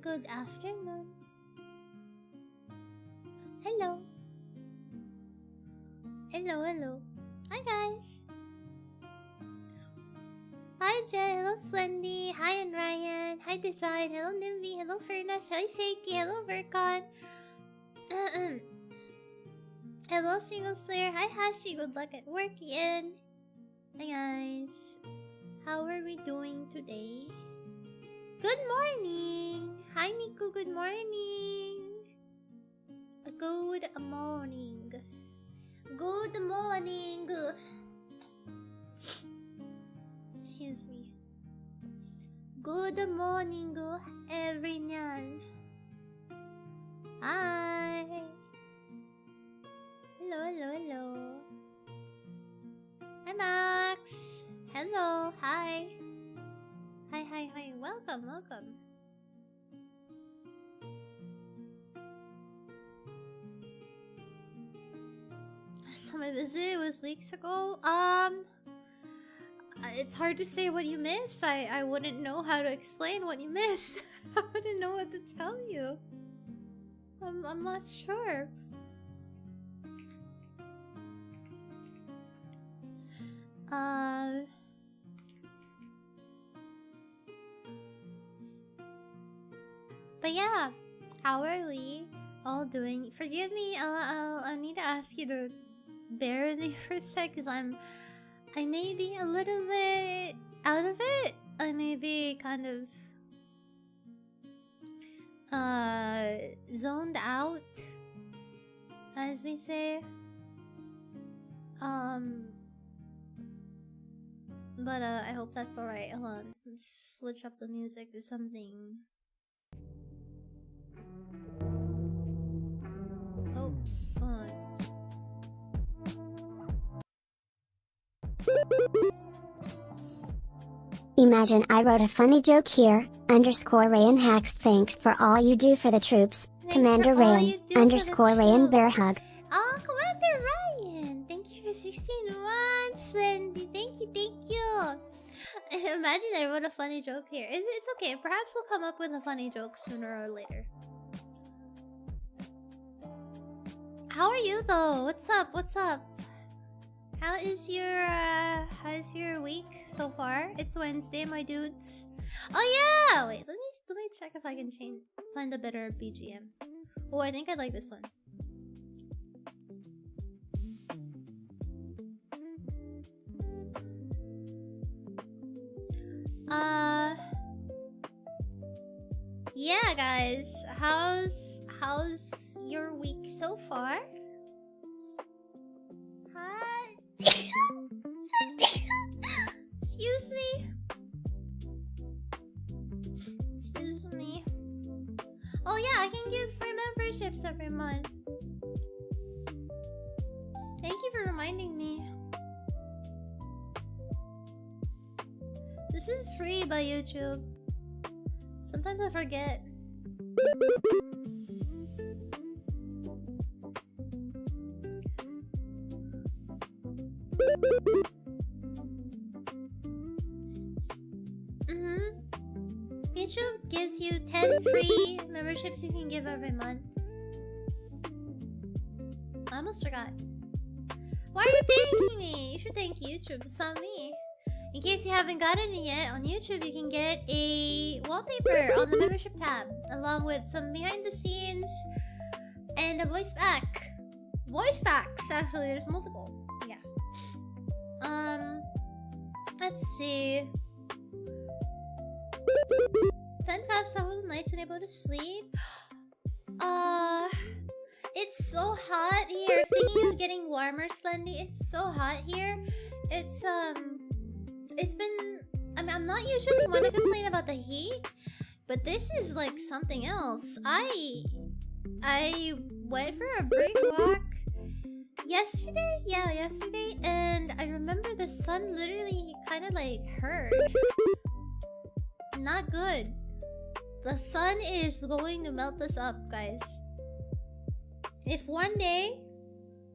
Good afternoon. Hello. Hello, hello. Hi, guys. Hi, Jay. Hello, Slendy. Hi, and Ryan. Hi, Design. Hello, Nimby. Hello, Furnace. Hi, Seiki. Hello, Vercon. Hello, Single Slayer. Hi, Hashi. Good luck at work again. Hi, guys. How are we doing today? Good morning. Hi, Nico. Good morning. Good morning. Good morning. Excuse me. Good morning, everyone. Hi. Hello, hello, hello. Hi, Max. Hello. Hi. Hi, hi, hi. Welcome, welcome. Last time I visited was weeks ago. It's hard to say what you missed. I wouldn't know how to explain what you missed. I wouldn't know what to tell you. I'm not sure. But yeah, how are we all doing? Forgive me. I need to ask you to bear with me for a sec, cause I may be a little bit out of it. I may be kind of zoned out, as we say. But I hope that's alright. Hold on, let's switch up the music to something. Oh, hold on. Imagine I wrote a funny joke here, _Raian hacks thanks for all you do for the troops, Thanks Commander for all Raian, you do for the _Raian bear troops. hug. Oh, Commander Ryan! Thank you for 16 months, Lindy. Thank you, thank you. Imagine I wrote a funny joke here. It's okay. Perhaps we'll come up with a funny joke sooner or later. How are you though? What's up? What's up? How's your week so far? It's Wednesday, my dudes. Oh yeah! Wait, let me check if I can find a better BGM. Oh, I think I like this one. Yeah, guys. How's your week so far? Hi. Excuse me. Excuse me. Oh yeah, I can give free memberships every month. Thank you for reminding me. This is free by YouTube. Sometimes I forget. YouTube gives you 10 free memberships you can give every month. I almost forgot. Why are you thanking me? You should thank YouTube. It's not me. In case you haven't gotten it yet, on YouTube you can get a wallpaper on the membership tab, along with some behind the scenes and a voice pack. Voice packs, actually, there's multiple. Yeah. Let's see. Fencast several nights unable to sleep. It's so hot here. Speaking of getting warmer, Slendy, it's so hot here. It's been, I mean, I'm not usually one to complain about the heat, but this is like something else. I went for a brief walk yesterday, and I remember the sun literally kind of like hurt. Not good. The sun is going to melt us up, guys. If one day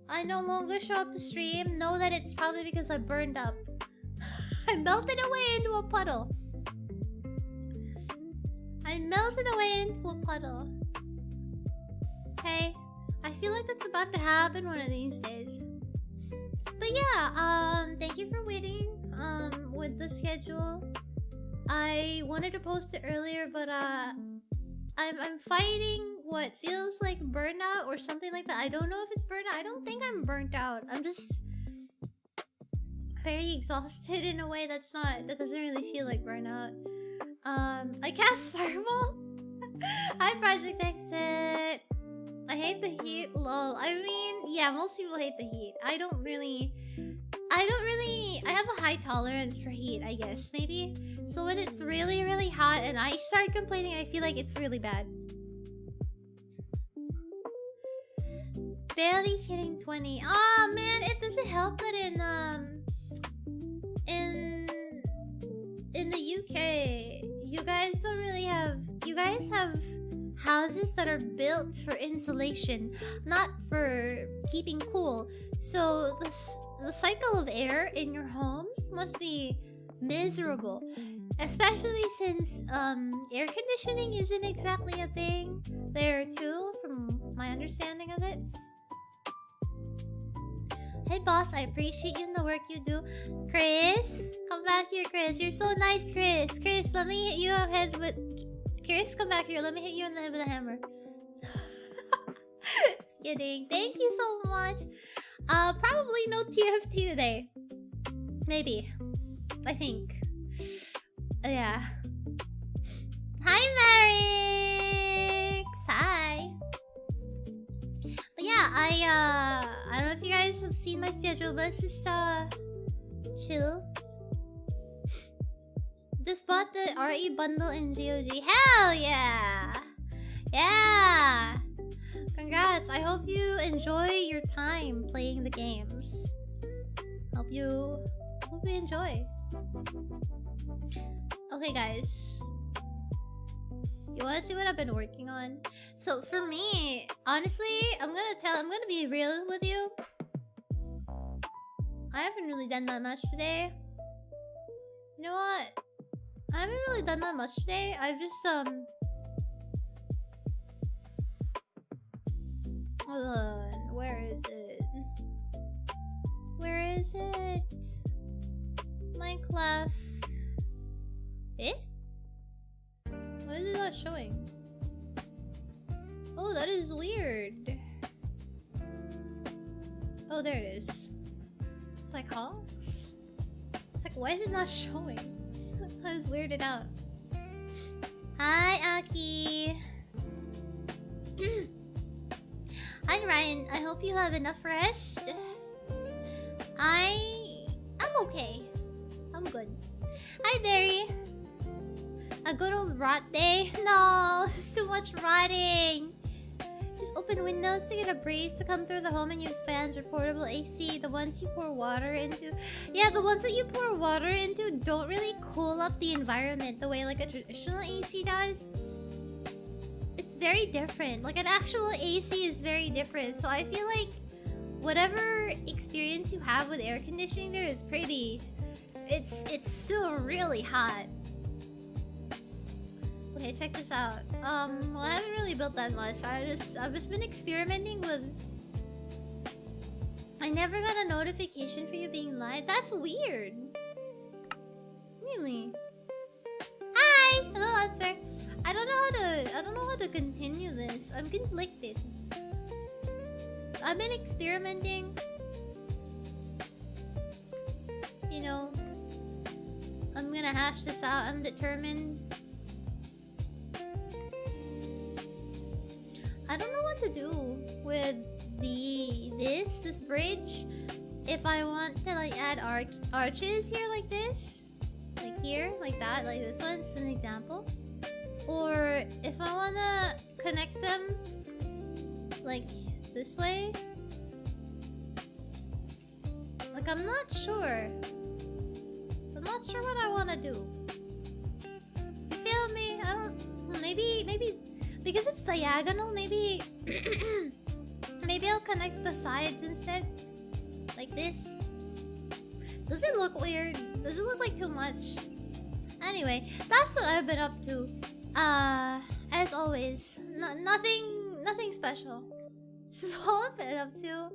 I no longer show up to stream, know that it's probably because I burned up. I melted away into a puddle. I melted away into a puddle. Okay? I feel like that's about to happen one of these days. But yeah, thank you for waiting, with the schedule. I wanted to post it earlier, but, I'm fighting what feels like burnout or something like that. I don't know if it's burnout. I don't think I'm burnt out. I'm just very exhausted in a way that doesn't really feel like burnout. I cast Fireball. Hi, Project Exit. I hate the heat, lol. I mean, yeah, most people hate the heat. I have a high tolerance for heat, I guess, maybe. So when it's really, really hot and I start complaining, I feel like it's really bad. Barely hitting 20. Oh man, it doesn't help that in the UK, you guys don't really have, you guys have houses that are built for insulation, not for keeping cool. So the cycle of air in your homes must be miserable, especially since air conditioning isn't exactly a thing there too, from my understanding of it. Hey boss, I appreciate you and the work you do. Chris, come back here, Chris. You're so nice, Chris. Chris, let me hit you on the head with... Chris, come back here. Let me hit you on the head with a hammer. Just kidding. Thank you so much. Probably no TFT today. Maybe. I think. Yeah. Hi, Marix! Hi! But yeah, I don't know if you guys have seen my schedule, but it's just, chill. Just bought the RE bundle in GOG. Hell yeah! Yeah! Congrats! I hope you enjoy your time playing the games. Hope you enjoy. Okay, guys. You wanna see what I've been working on? So for me, honestly, I'm gonna be real with you. I haven't really done that much today. You know what? I haven't really done that much today. I've just hold on, where is it? Where is it? Minecraft. Eh? Why is it not showing? Oh, that is weird. Oh, there it is. It's like, huh? It's like, why is it not showing? I was weirded out. Hi, Aki. Hi, Ryan. I hope you have enough rest. I'm okay. I'm good. Hi, Barry. A good old rot day? No, it's too much rotting. Just open windows to get a breeze to come through the home and use fans or portable AC. The ones you pour water into. Yeah, the ones that you pour water into don't really cool up the environment the way like a traditional AC does. It's very different. Like an actual AC is very different. So I feel like whatever experience you have with air conditioning there is pretty... It's still really hot. Okay, check this out. Well, I haven't really built that much. I've just been experimenting with... I never got a notification for you being live. That's weird. Really? Hi! Hello, Esther. I don't know how to continue this. I'm conflicted. I've been experimenting. You know, I'm gonna hash this out. I'm determined. I don't know what to do with this bridge. If I want to like add arches here like this, like here, like that, like this one, just an example. Or if I wanna connect them like this way. Like I'm not sure. I'm not sure what I wanna do. You feel me? I don't. Maybe. Because it's diagonal, maybe... maybe I'll connect the sides instead. Like this. Does it look weird? Does it look like too much? Anyway, that's what I've been up to. As always, nothing special. This is all I've been up to,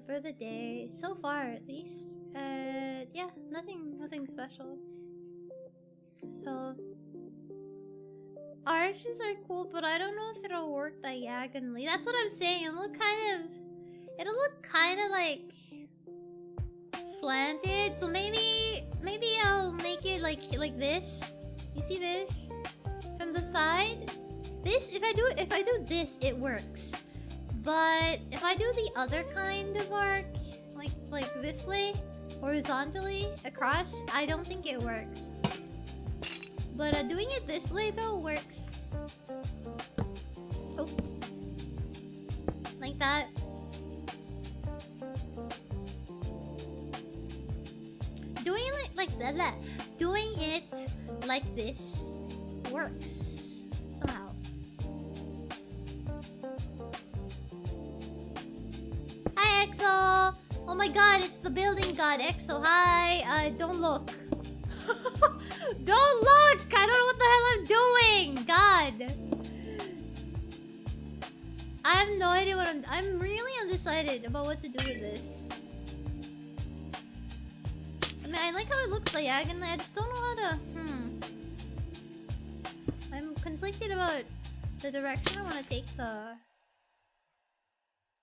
for the day so far, at least. Yeah, nothing special. So, arches are cool, but I don't know if it'll work diagonally. That's what I'm saying. It'll look kind of like slanted. So maybe I'll make it like this. You see this from the side? This, if I do this, it works. But if I do the other kind of arc, like this way, horizontally across, I don't think it works. But doing it this way though works. Oh, like that. Doing it like that. Doing it like this works somehow. Hi, Exo. Oh my God, it's the building god, Exo. Hi. Don't look. Don't look! I don't know what the hell I'm doing! God! I have no idea what I'm really undecided about what to do with this. I mean, I like how it looks diagonally. I just don't know how to... I'm conflicted about the direction I want to take the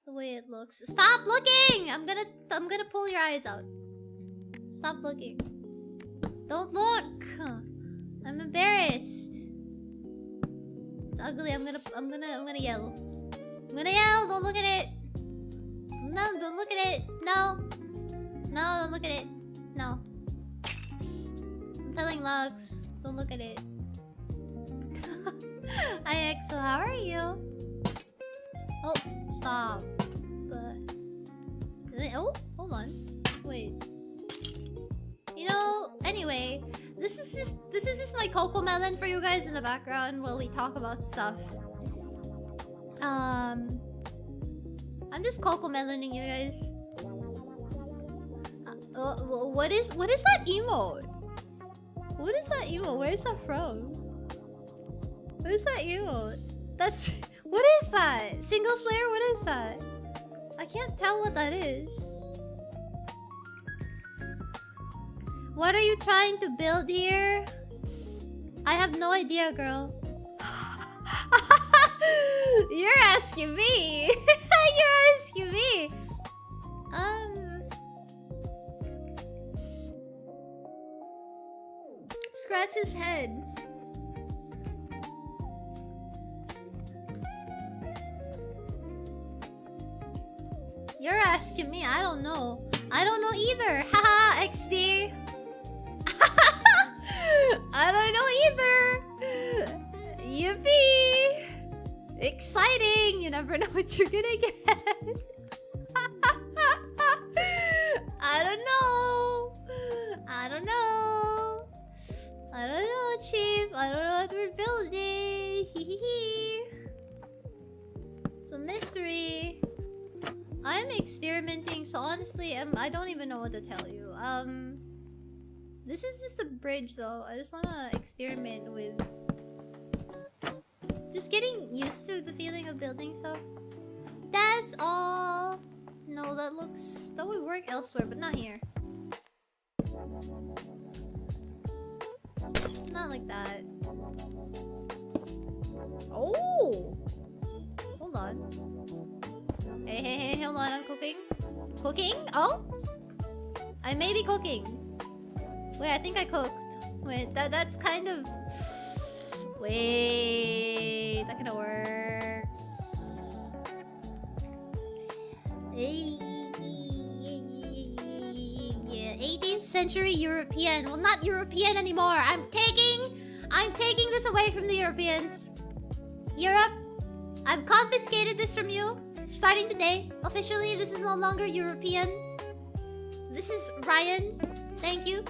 way it looks. Stop looking! I'm gonna pull your eyes out. Stop looking. Don't look! I'm embarrassed. It's ugly. I'm gonna yell. I'm gonna yell! Don't look at it! No, don't look at it! No! No, don't look at it! No. I'm telling Lux. Don't look at it. Hi, Exo. How are you? Oh, stop. Oh, hold on. Wait. You know, anyway, this is just my cocoa melon for you guys in the background while we talk about stuff. I'm just cocoa meloning you guys. What is that emote? What is that emote? Where is that from? What is that emote? That's what is that? Single Slayer? What is that? I can't tell what that is. What are you trying to build here? I have no idea, girl. You're asking me. You're asking me. Scratch his head. You're asking me. I don't know. I don't know either. Haha, XD. I don't know either. Yippee! Exciting! You never know what you're gonna get. I don't know. I don't know. I don't know, Chief. I don't know what we're building. It's a mystery. I'm experimenting, so honestly, I don't even know what to tell you. This is just a bridge, though. I just wanna experiment with just getting used to the feeling of building stuff. That's all. No, that would work elsewhere, but not here. Not like that. Oh! Hold on. Hey, hold on, I'm cooking. Cooking? Oh? I may be cooking. Wait, I think I cooked. Wait, that's kind of... Wait, that kind of works. 18th century European. Well, not European anymore. I'm taking this away from the Europeans. Europe, I've confiscated this from you. Starting today, officially, this is no longer European. This is Raian. Thank you.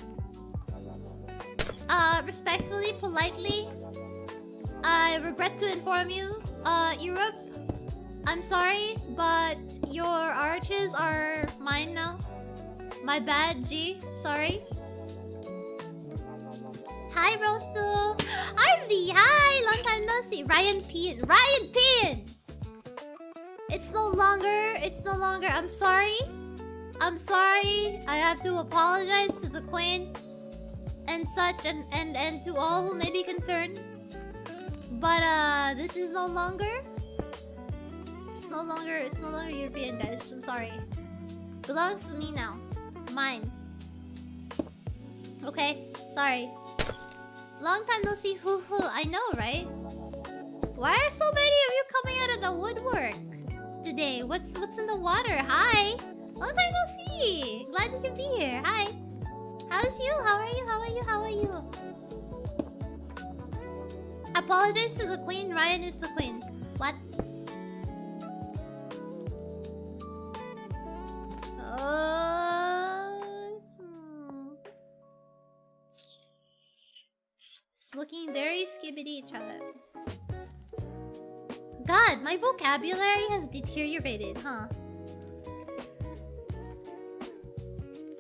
Respectfully, politely, I regret to inform you, Europe, I'm sorry, but your arches are mine now. My bad, G. Sorry. Hi, Rosu. Arby, hi. Long time no see. Ryan Pian. Ryan Pian. It's no longer. I'm sorry. I'm sorry. I have to apologize to the queen and such, and to all who may be concerned. But this is no longer. It's no longer European, guys. I'm sorry. It belongs to me now. Mine. Okay. Sorry. Long time no see. Hoo hoo. I know, right? Why are so many of you coming out of the woodwork today? What's in the water? Hi. Long time no see. Glad you can be here. Hi. How's you? How are you? How are you? How are you? Apologize to the queen. Ryan is the queen. What? It's looking very skibbity, child. God, my vocabulary has deteriorated, huh?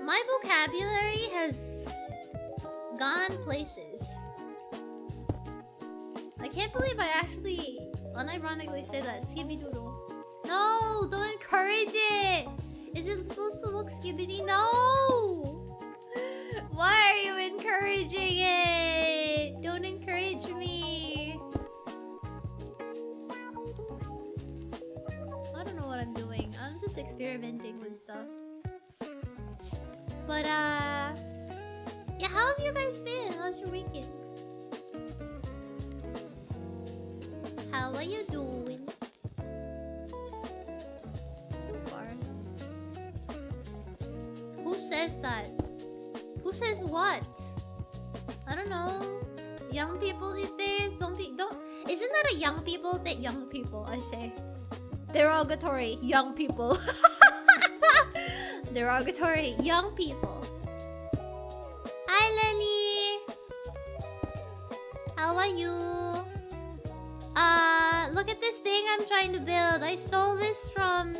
My vocabulary has gone places. I can't believe I actually unironically said that. Skibby doodle. No, don't encourage it. Is it supposed to look skibbity? No. Why are you encouraging it? Don't encourage me. I don't know what I'm doing. I'm just experimenting with stuff. But yeah, how have you guys been? How's your weekend? How are you doing? It's too far. Who says that? Who says what? I don't know. Young people these days don't. Isn't that a young people thing? Young people, I say. Derogatory. Young people. Derogatory. Young people. Hi, Lenny. How are you? Look at this thing I'm trying to build. I stole this from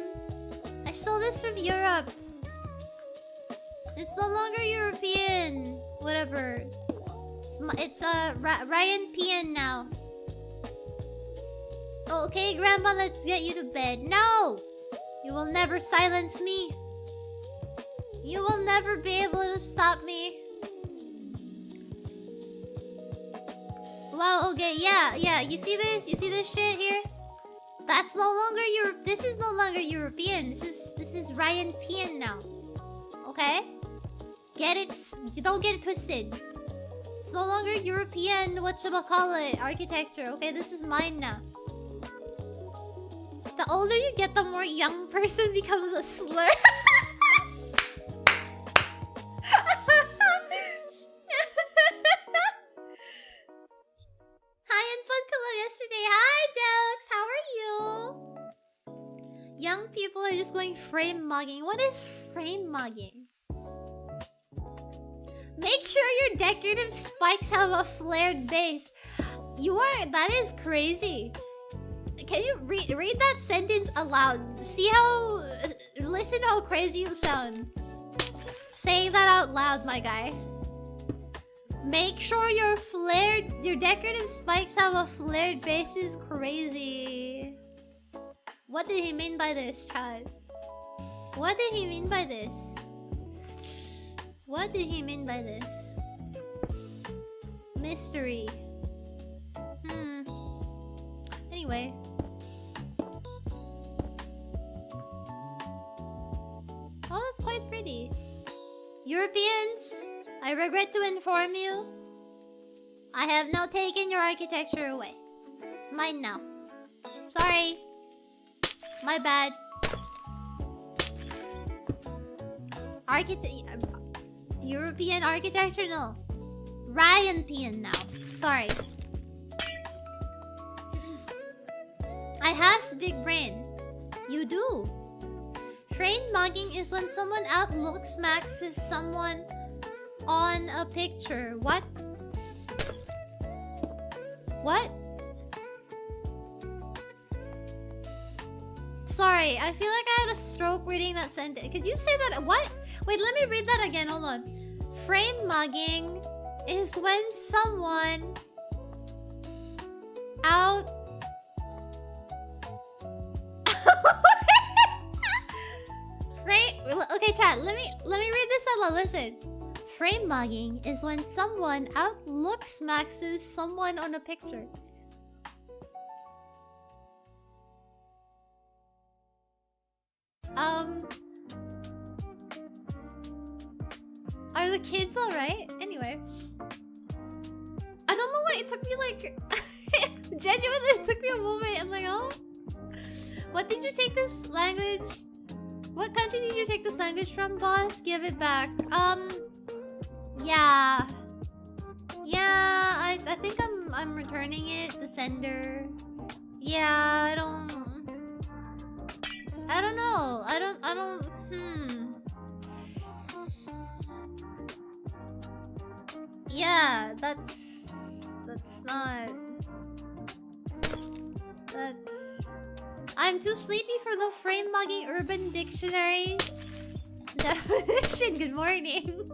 Europe. It's no longer European. Whatever. It's Ryan Pian now. Okay, Grandma, let's get you to bed. No! You will never silence me. You will never be able to stop me. Wow, okay, yeah. You see this? You see this shit here? That's no longer This is no longer European. This is Ryan Pian now. Okay? Don't get it twisted. It's no longer European, whatchamacallit, architecture. Okay, this is mine now. The older you get, the more young person becomes a slur. Hi, and Fun Club yesterday. Hi, Dex. How are you? Young people are just going frame mugging. What is frame mugging? Make sure your decorative spikes have a flared base. That is crazy. Can you read that sentence aloud? Listen how crazy you sound. Saying that out loud, my guy. Make sure your decorative spikes have a flared base is crazy. What did he mean by this, Chad? What did he mean by this? What did he mean by this? Mystery. Anyway. Oh, that's quite pretty. Europeans, I regret to inform you, I have now taken your architecture away. It's mine now. Sorry. My bad. European architecture? No. Ryan Pian now. Sorry. I has big brain. You do. Train mugging is when someone outlooks maxes someone on a picture. What? What? Sorry, I feel like I had a stroke reading that sentence. Could you say that? What? Wait, let me read that again. Hold on. Frame mugging is when someone out. Okay, chat. Let me read this out loud. Listen. Frame mugging is when someone outlooks maxes someone on a picture. Are the kids alright? Anyway. I don't know why it took me like... Genuinely, it took me a moment. I'm like, oh? What did you take this language? What country did you take this language from, boss? Give it back. Yeah. Yeah, I think I'm returning it. The sender. Yeah, I don't know. I don't Yeah, that's not... I'm too sleepy for the frame mugging Urban Dictionary definition. Good morning.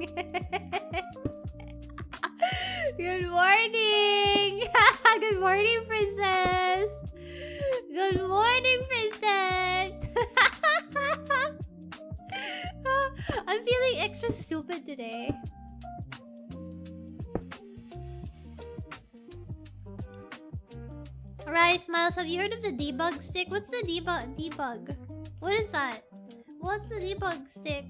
Good morning. Good morning, princess. Good morning, princess. I'm feeling extra stupid today. Alright, Smiles, have you heard of the debug stick? What's the debug? What is that? What's the debug stick?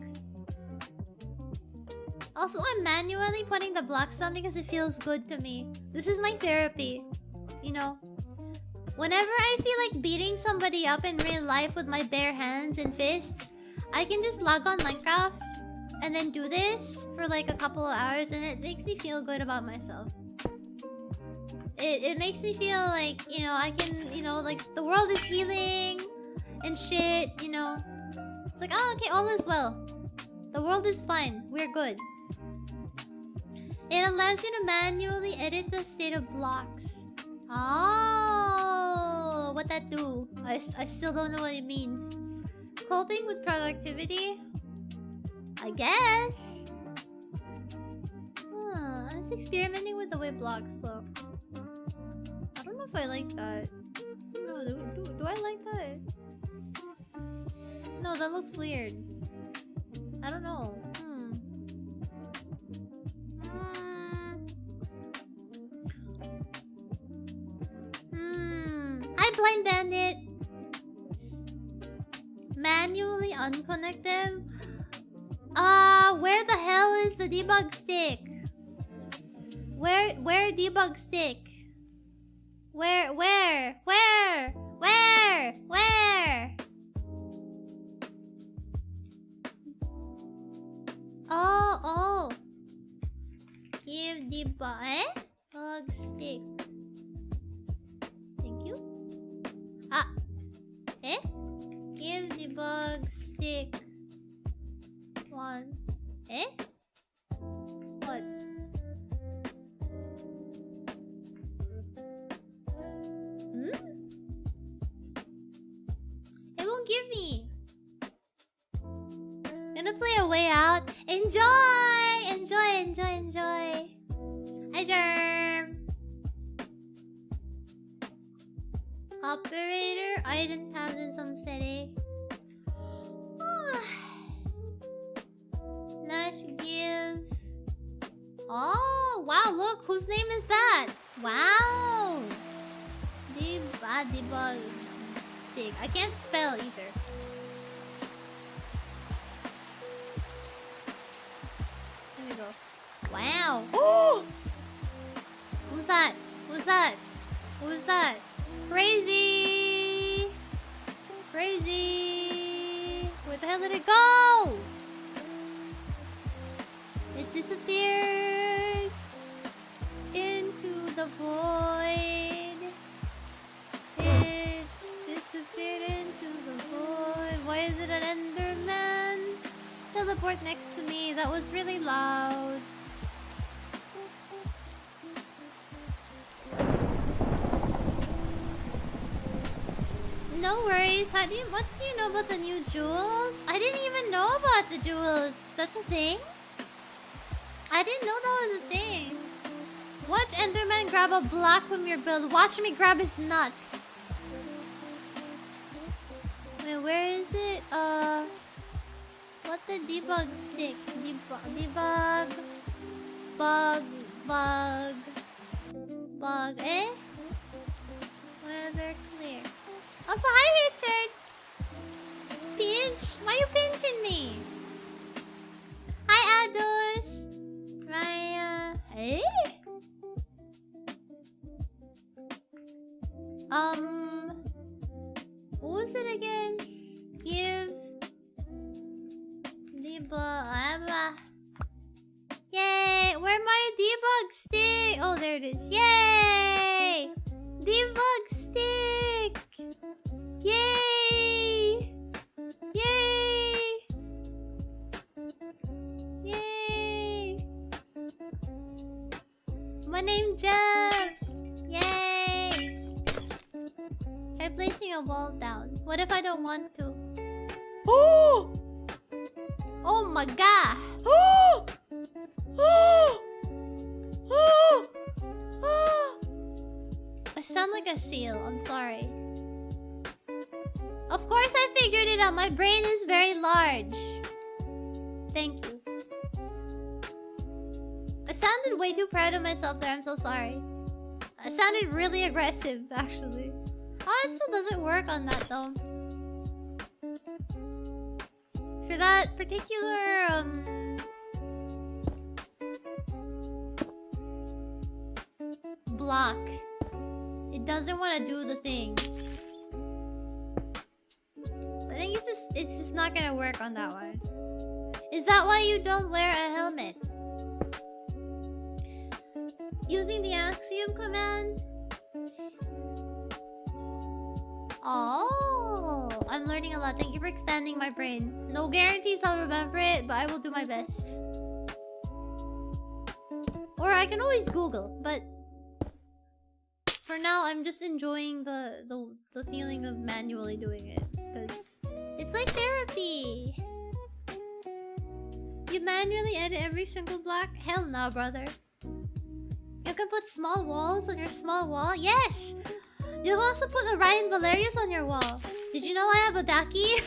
Also, I'm manually putting the blocks down because it feels good to me. This is my therapy. You know? Whenever I feel like beating somebody up in real life with my bare hands and fists, I can just log on Minecraft and then do this for like a couple of hours, and it makes me feel good about myself. It makes me feel like, you know, I can, you know, like the world is healing and shit, you know. It's like, oh, okay, all is well. The world is fine. We're good. It allows you to manually edit the state of blocks. Oh, what that do? I still don't know what it means. Coping with productivity? I guess. Huh, I was experimenting with the way blocks look. I don't know if I like that. No, do I like that? No, that looks weird. I don't know. Hi, Blind Bandit! Manually unconnect them? Where the hell is the debug stick? Where debug stick? Where? Oh. Give the bug stick. Thank you. Give the bug stick. One. What? It won't give me. Gonna play a way out. Enjoy! Hi, Germ. Operator? I didn't have this on steady. Let's give... Oh, wow, look. Whose name is that? Wow. Debug stick. I can't spell either. There we go. Wow. Oh! Who's that? Crazy! Where the hell did it go? It disappeared into the void. It disappeared into the void. Why is it an Enderman? Teleport next to me. That was really loud. No worries. Much do you know about the new jewels? I didn't even know about the jewels. That's a thing? I didn't know that was a thing. Watch Enderman grab a block from your build. Watch me grab his nuts. Wait, where is it? What the debug stick? Debug. Bug. Eh? Weather clear. Also, hi Richard. Pinch? Why you pinching me? Hi Ados. Raian. Eh? What was it again? Give debug. Yay! Where my debug stick? Oh, there it is. Yay! Debug stick! Yay! Yay! Yay! My name Jeff! Yay! Try placing a wall down. What if I don't want to? Oh! Oh my god! Oh! Oh! Oh! Oh! I sound like a seal. I'm sorry. Of course I figured it out. My brain is very large. Thank you. I sounded way too proud of myself there. I'm so sorry. I sounded really aggressive, actually. Oh, it still doesn't work on that, though. For that particular, block, it doesn't want to do the thing. I think it's just not gonna work on that one. Is that why you don't wear a helmet? Using the axiom command? Oh, I'm learning a lot. Thank you for expanding my brain. No guarantees I'll remember it, but I will do my best. Or I can always Google, but for now I'm just enjoying the feeling of manually doing it, because it's like therapy. You manually edit every single block? Hell no, brother. You can put small walls on your small wall? Yes! You can also put a Raian Valerius on your wall. Did you know I have a Daki?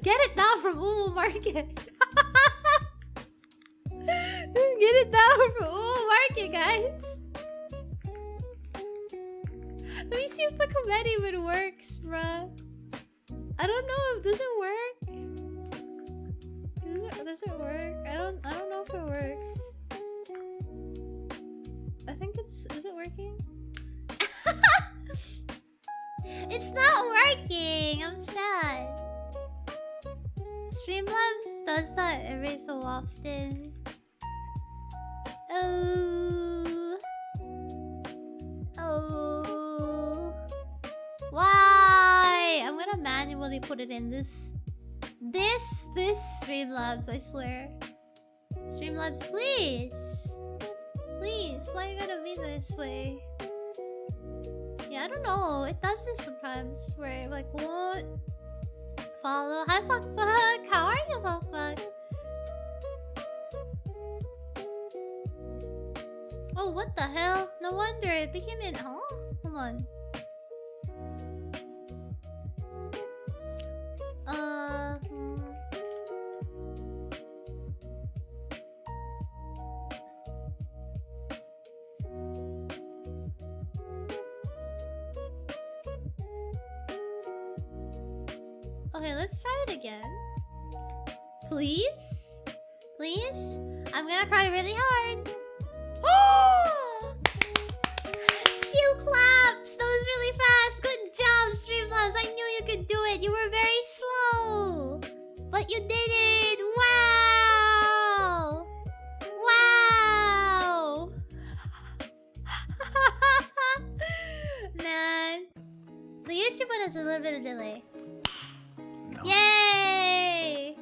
Get it now from Uwu Market. Get it now from Uwu Market, guys. Let me see if the command even works, bruh. I don't know if does it work. Does it work? I don't know if it works. I think is it working? It's not working! I'm sad. Streamlabs does that every so often. Oh. Oh. Why? I'm gonna manually put it in this Streamlabs, I swear. Streamlabs, please. Please, why you gotta be this way? Yeah, I don't know. It does this sometimes where it like won't follow. Hi, Fuck Fuck. How are you, Fuck Fuck? Oh, what the hell? No wonder it became in. Huh? Hold on. Okay, let's try it again. Please? Please? I'm gonna cry really hard. Seal claps! That was really fast! Good job, Streamlabs! I knew you could do it! You were very slow! But you did it! Wow! Wow! Man. The YouTube one has a little bit of delay. No. Yay!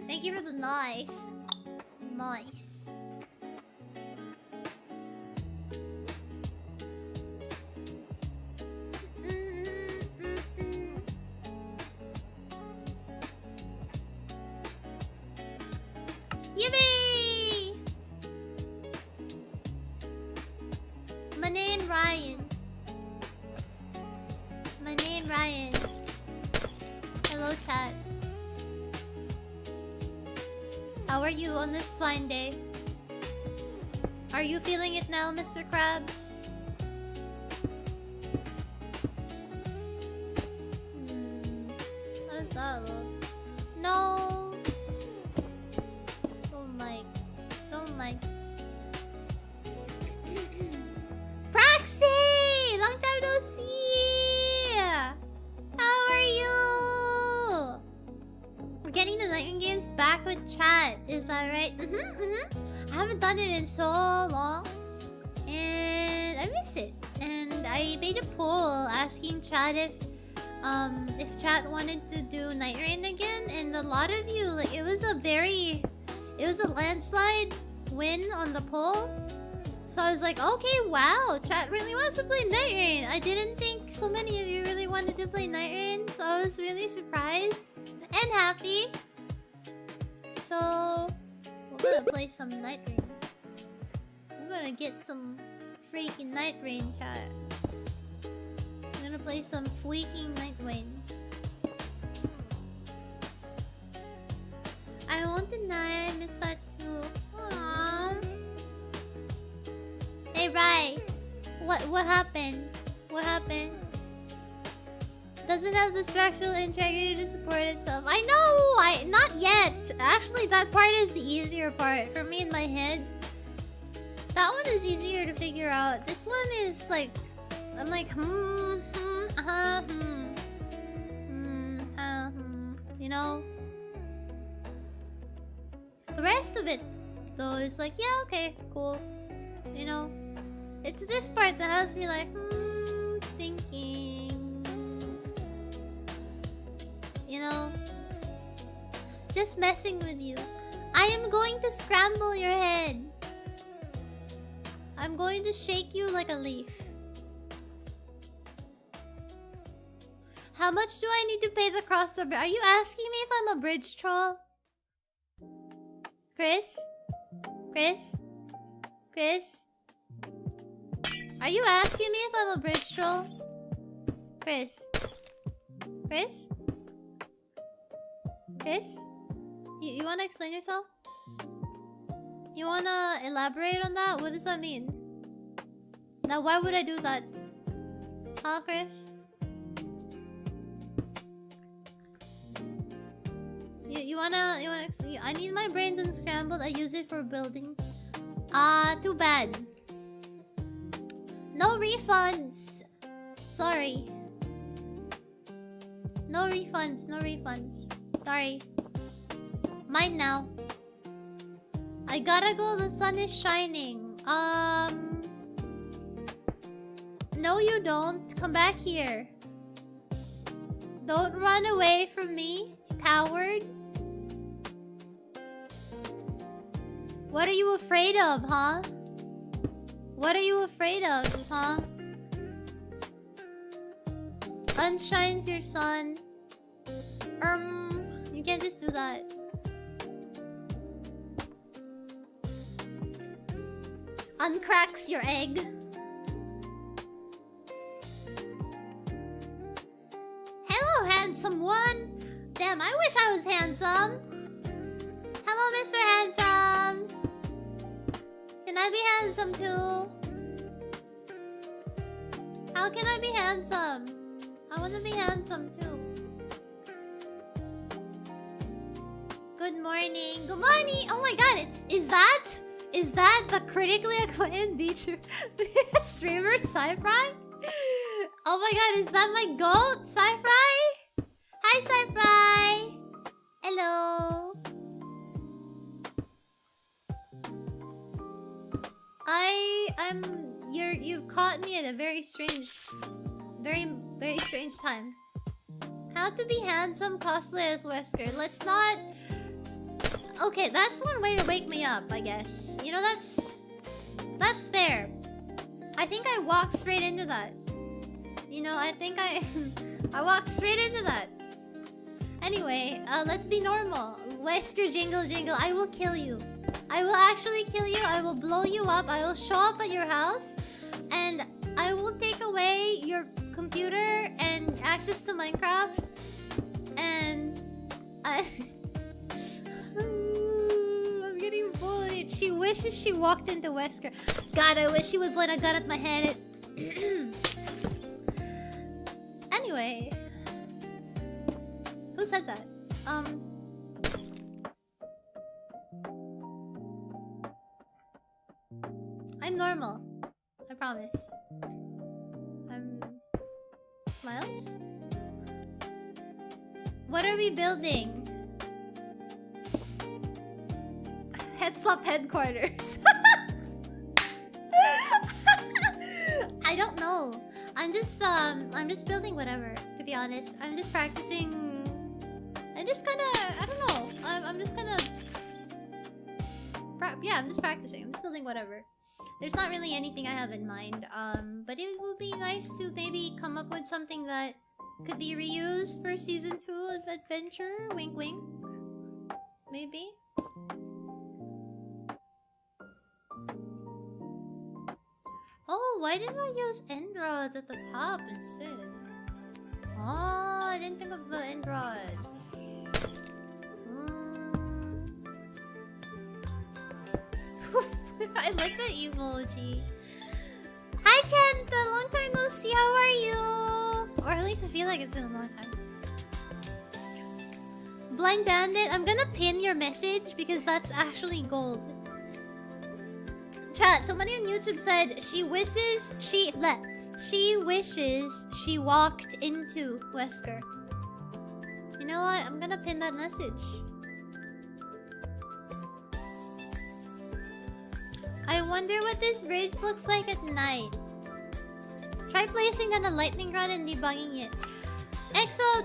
Thank you for the nice. Nice. Yippee! I'm Ryan. Hello, chat. How are you on this fine day? Are you feeling it now, Mr. Krabs? How does that look? No! Don't like. Don't like. Praxi! Long time no see! How are you? We're getting the Nightwing games back with chat. Is that right? I haven't done it in so long. And I miss it. And I made a poll asking chat if chat wanted to do Night Rain again. And a lot of you, like, it was a landslide win on the poll. So I was like, okay, wow, chat really wants to play Night Rain. I didn't think so many of you really wanted to play Night Rain, so I was really surprised and happy. So we're gonna play some Night Rain. We're gonna get some freaking Night Rain, chat. We're gonna play some freaking Night Rain. I won't deny I miss that too. Aww. Hey, Rai. What happened? What happened? Doesn't have the structural integrity to support itself. I know! Not yet! Actually, that part is the easier part for me in my head. That one is easier to figure out. This one is like... I'm like, you know? The rest of it, though, is like, yeah, okay, cool. You know? It's this part that has me like, thinking. You know? Just messing with you. I am going to scramble your head. I'm going to shake you like a leaf. How much do I need to pay the crossover? Are you asking me if I'm a bridge troll? Chris? Chris? Chris? Are you asking me if I'm a bridge troll? Chris? Chris? Chris? You wanna explain yourself? You wanna elaborate on that? What does that mean? Now why would I do that? Huh, Chris? You wanna I need my brains unscrambled. I use it for building. Too bad. No refunds. Sorry. No refunds, no refunds. Sorry. Mine now. I gotta go, the sun is shining. No you don't. Come back here. Don't run away from me, coward. What are you afraid of, huh? What are you afraid of, huh? Unshines your sun. You can't just do that. Uncracks your egg. Hello, handsome one. Damn, I wish I was handsome. Hello, Mr. Handsome. Can I be handsome too? How can I be handsome? I want to be handsome too. Good morning. Good morning. Oh my god, is that the critically acclaimed VTuber streamer Sci-Fry? Oh my god, is that my goat, Sci-Fry? Hi, Sci-Fry. Hello. You've caught me at a very strange time. How to be handsome cosplay as Wesker. Let's not... Okay, that's one way to wake me up, I guess. You know, that's fair. I think I walked straight into that. You know, I think I walked straight into that. Anyway, let's be normal. Wesker jingle jingle, I will kill you. I will actually kill you. I will blow you up. I will show up at your house. And I will take away your computer and access to Minecraft, and I'm getting bullied. She wishes she walked into Wesker. God, I wish she would point a gun at my head. Anyway, who said that? I'm normal. I promise. Smiles? What are we building? Headslop headquarters. I don't know. I'm just building whatever, to be honest. I'm just practicing. I'm just kinda, I don't know. I'm just kinda, yeah, I'm just practicing. I'm just building whatever. There's not really anything I have in mind. But it would be nice to maybe come up with something that could be reused for season 2 of Adventure. Wink wink. Maybe. Oh, why didn't I use end rods at the top instead? Oh, I didn't think of the end rods. I like that emoji. Hi, Kenta! Long time no see. How are you? Or at least I feel like it's been a long time. Blind Bandit, I'm gonna pin your message because that's actually gold. Chat, somebody on YouTube said she wishes she walked into Wesker. You know what? I'm gonna pin that message. I wonder what this bridge looks like at night. Try placing down a lightning rod and debugging it. Exo,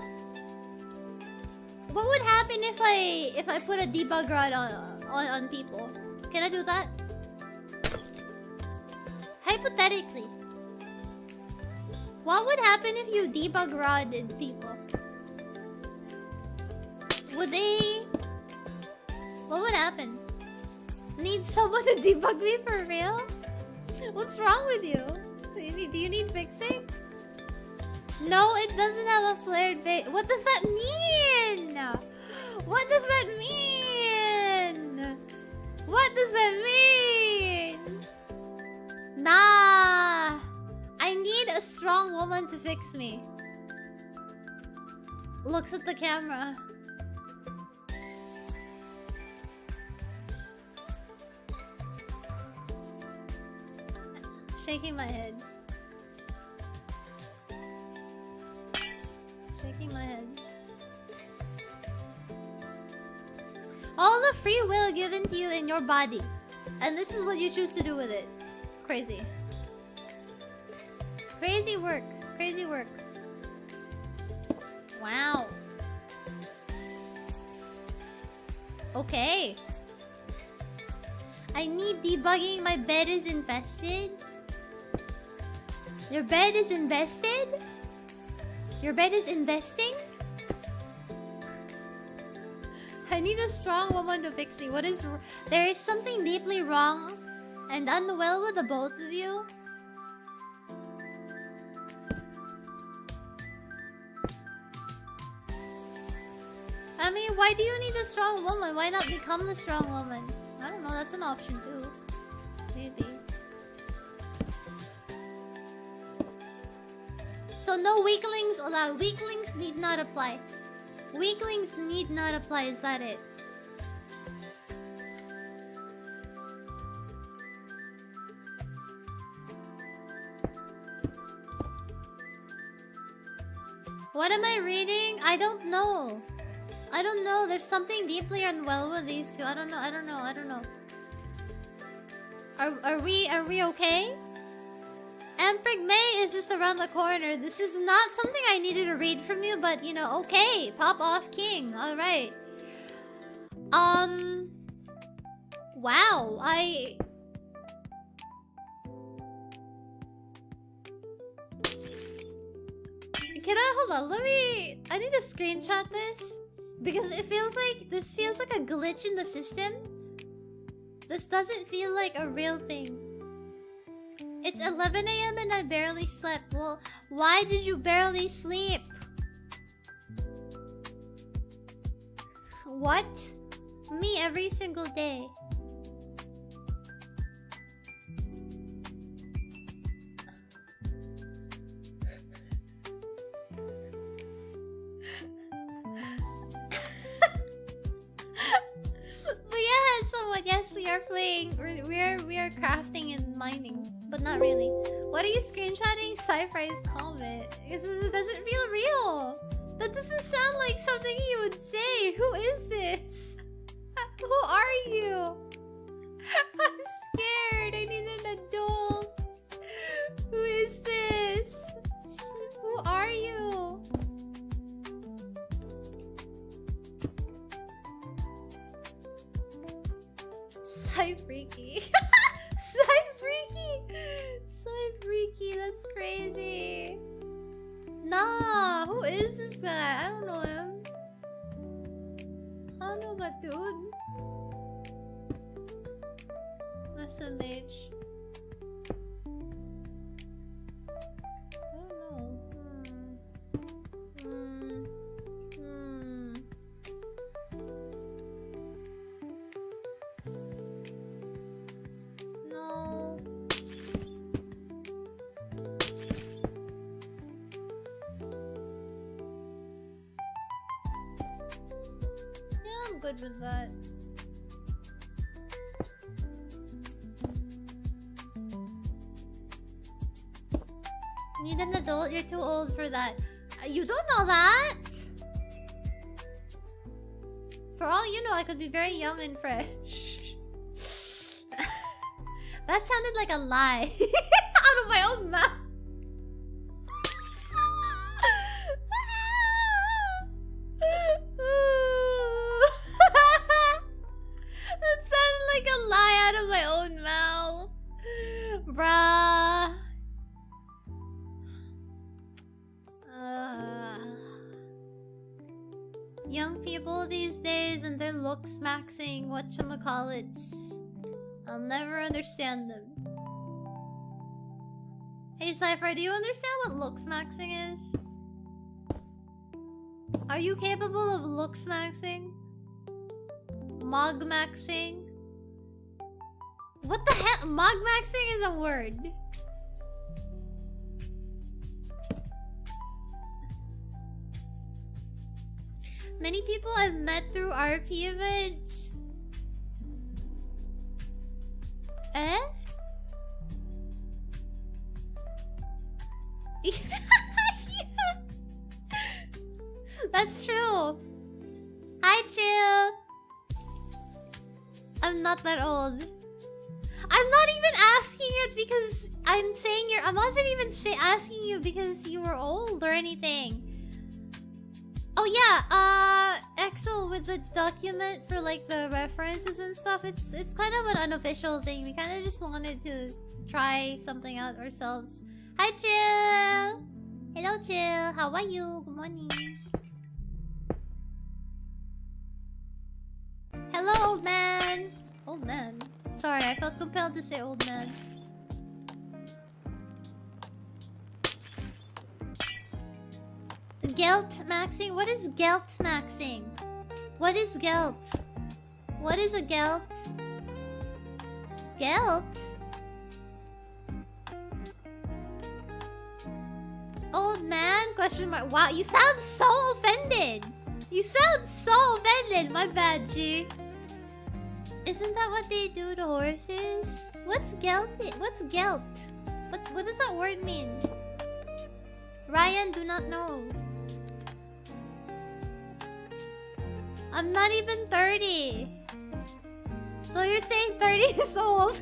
what would happen if I put a debug rod on people? Can I do that? Hypothetically, what would happen if you debug rodded people? Would they? What would happen? Need someone to debug me for real? What's wrong with you? Do you need fixing? No, it doesn't have a flared base. What does that mean? What does that mean? What does that mean? Nah. I need a strong woman to fix me. Looks at the camera. Shaking my head. Shaking my head. All the free will given to you in your body. And this is what you choose to do with it. Crazy. Crazy work. Crazy work. Wow. Okay. I need debugging. My bed is infested. Your bed is invested? Your bed is investing? I need a strong woman to fix me. What is... There is something deeply wrong and unwell with the both of you. I mean, why do you need a strong woman? Why not become the strong woman? I don't know, that's an option too. Maybe. So no weaklings allowed. Weaklings need not apply. Weaklings need not apply, is that it? What am I reading? I don't know. I don't know. There's something deeply unwell with these two. I don't know. I don't know. I don't know. Are we okay? Emprig May is just around the corner. This is not something I needed to read from you, but you know, okay. Pop off king. Alright. Wow. Can I hold on? I need to screenshot this. Because it feels like this feels like a glitch in the system. This doesn't feel like a real thing. It's 11 a.m. and I barely slept. Well, why did you barely sleep? What? Me every single day. But yeah, so yes, we are playing. We are crafting and mining, but not really. What are you screenshotting? Sci-Fi's comment. This doesn't feel real. That doesn't sound like something he would say. Who is this? Who are you? I'm scared. I need an adult. Who is this? Who are you? Psy-freaky. Psy-freaky. Psy-freaky. That's crazy. Nah, who is this guy? I don't know him. I don't know that dude. SMH. I don't know. No. Yeah, I'm good with that. Need an adult? You're too old for that. You don't know that? For all you know, I could be very young and fresh. That sounded like a lie. Out of my own mouth. That sounded like a lie out of my own mouth. Bruh. Young people these days and their looks maxing whatchamacallits. I'll never understand them. Hey Cypher, do you understand what looks maxing is? Are you capable of looks maxing? Mog maxing? What the hell? Mog maxing is a word. Many people I've met through RP events. Eh? Yeah. That's true. Hi, Chill. I'm not that old. I'm not even asking it because I'm saying you're. I wasn't even asking you because you were old or anything. Oh yeah, Exo with the document for like the references and stuff. It's kind of an unofficial thing. We kind of just wanted to try something out ourselves. Hi, Chill. Hello, Chill. How are you? Good morning. Hello, old man. Old man. Sorry, I felt compelled to say old man. Gelt maxing? What is gelt maxing? What is gelt? What is a gelt? Gelt? Old man? Question mark. Wow, you sound so offended. You sound so offended. My bad, G. Isn't that what they do to horses? What's gelt? What's gelt? What does that word mean? Ryan, do not know. I'm not even 30. So you're saying 30 is old?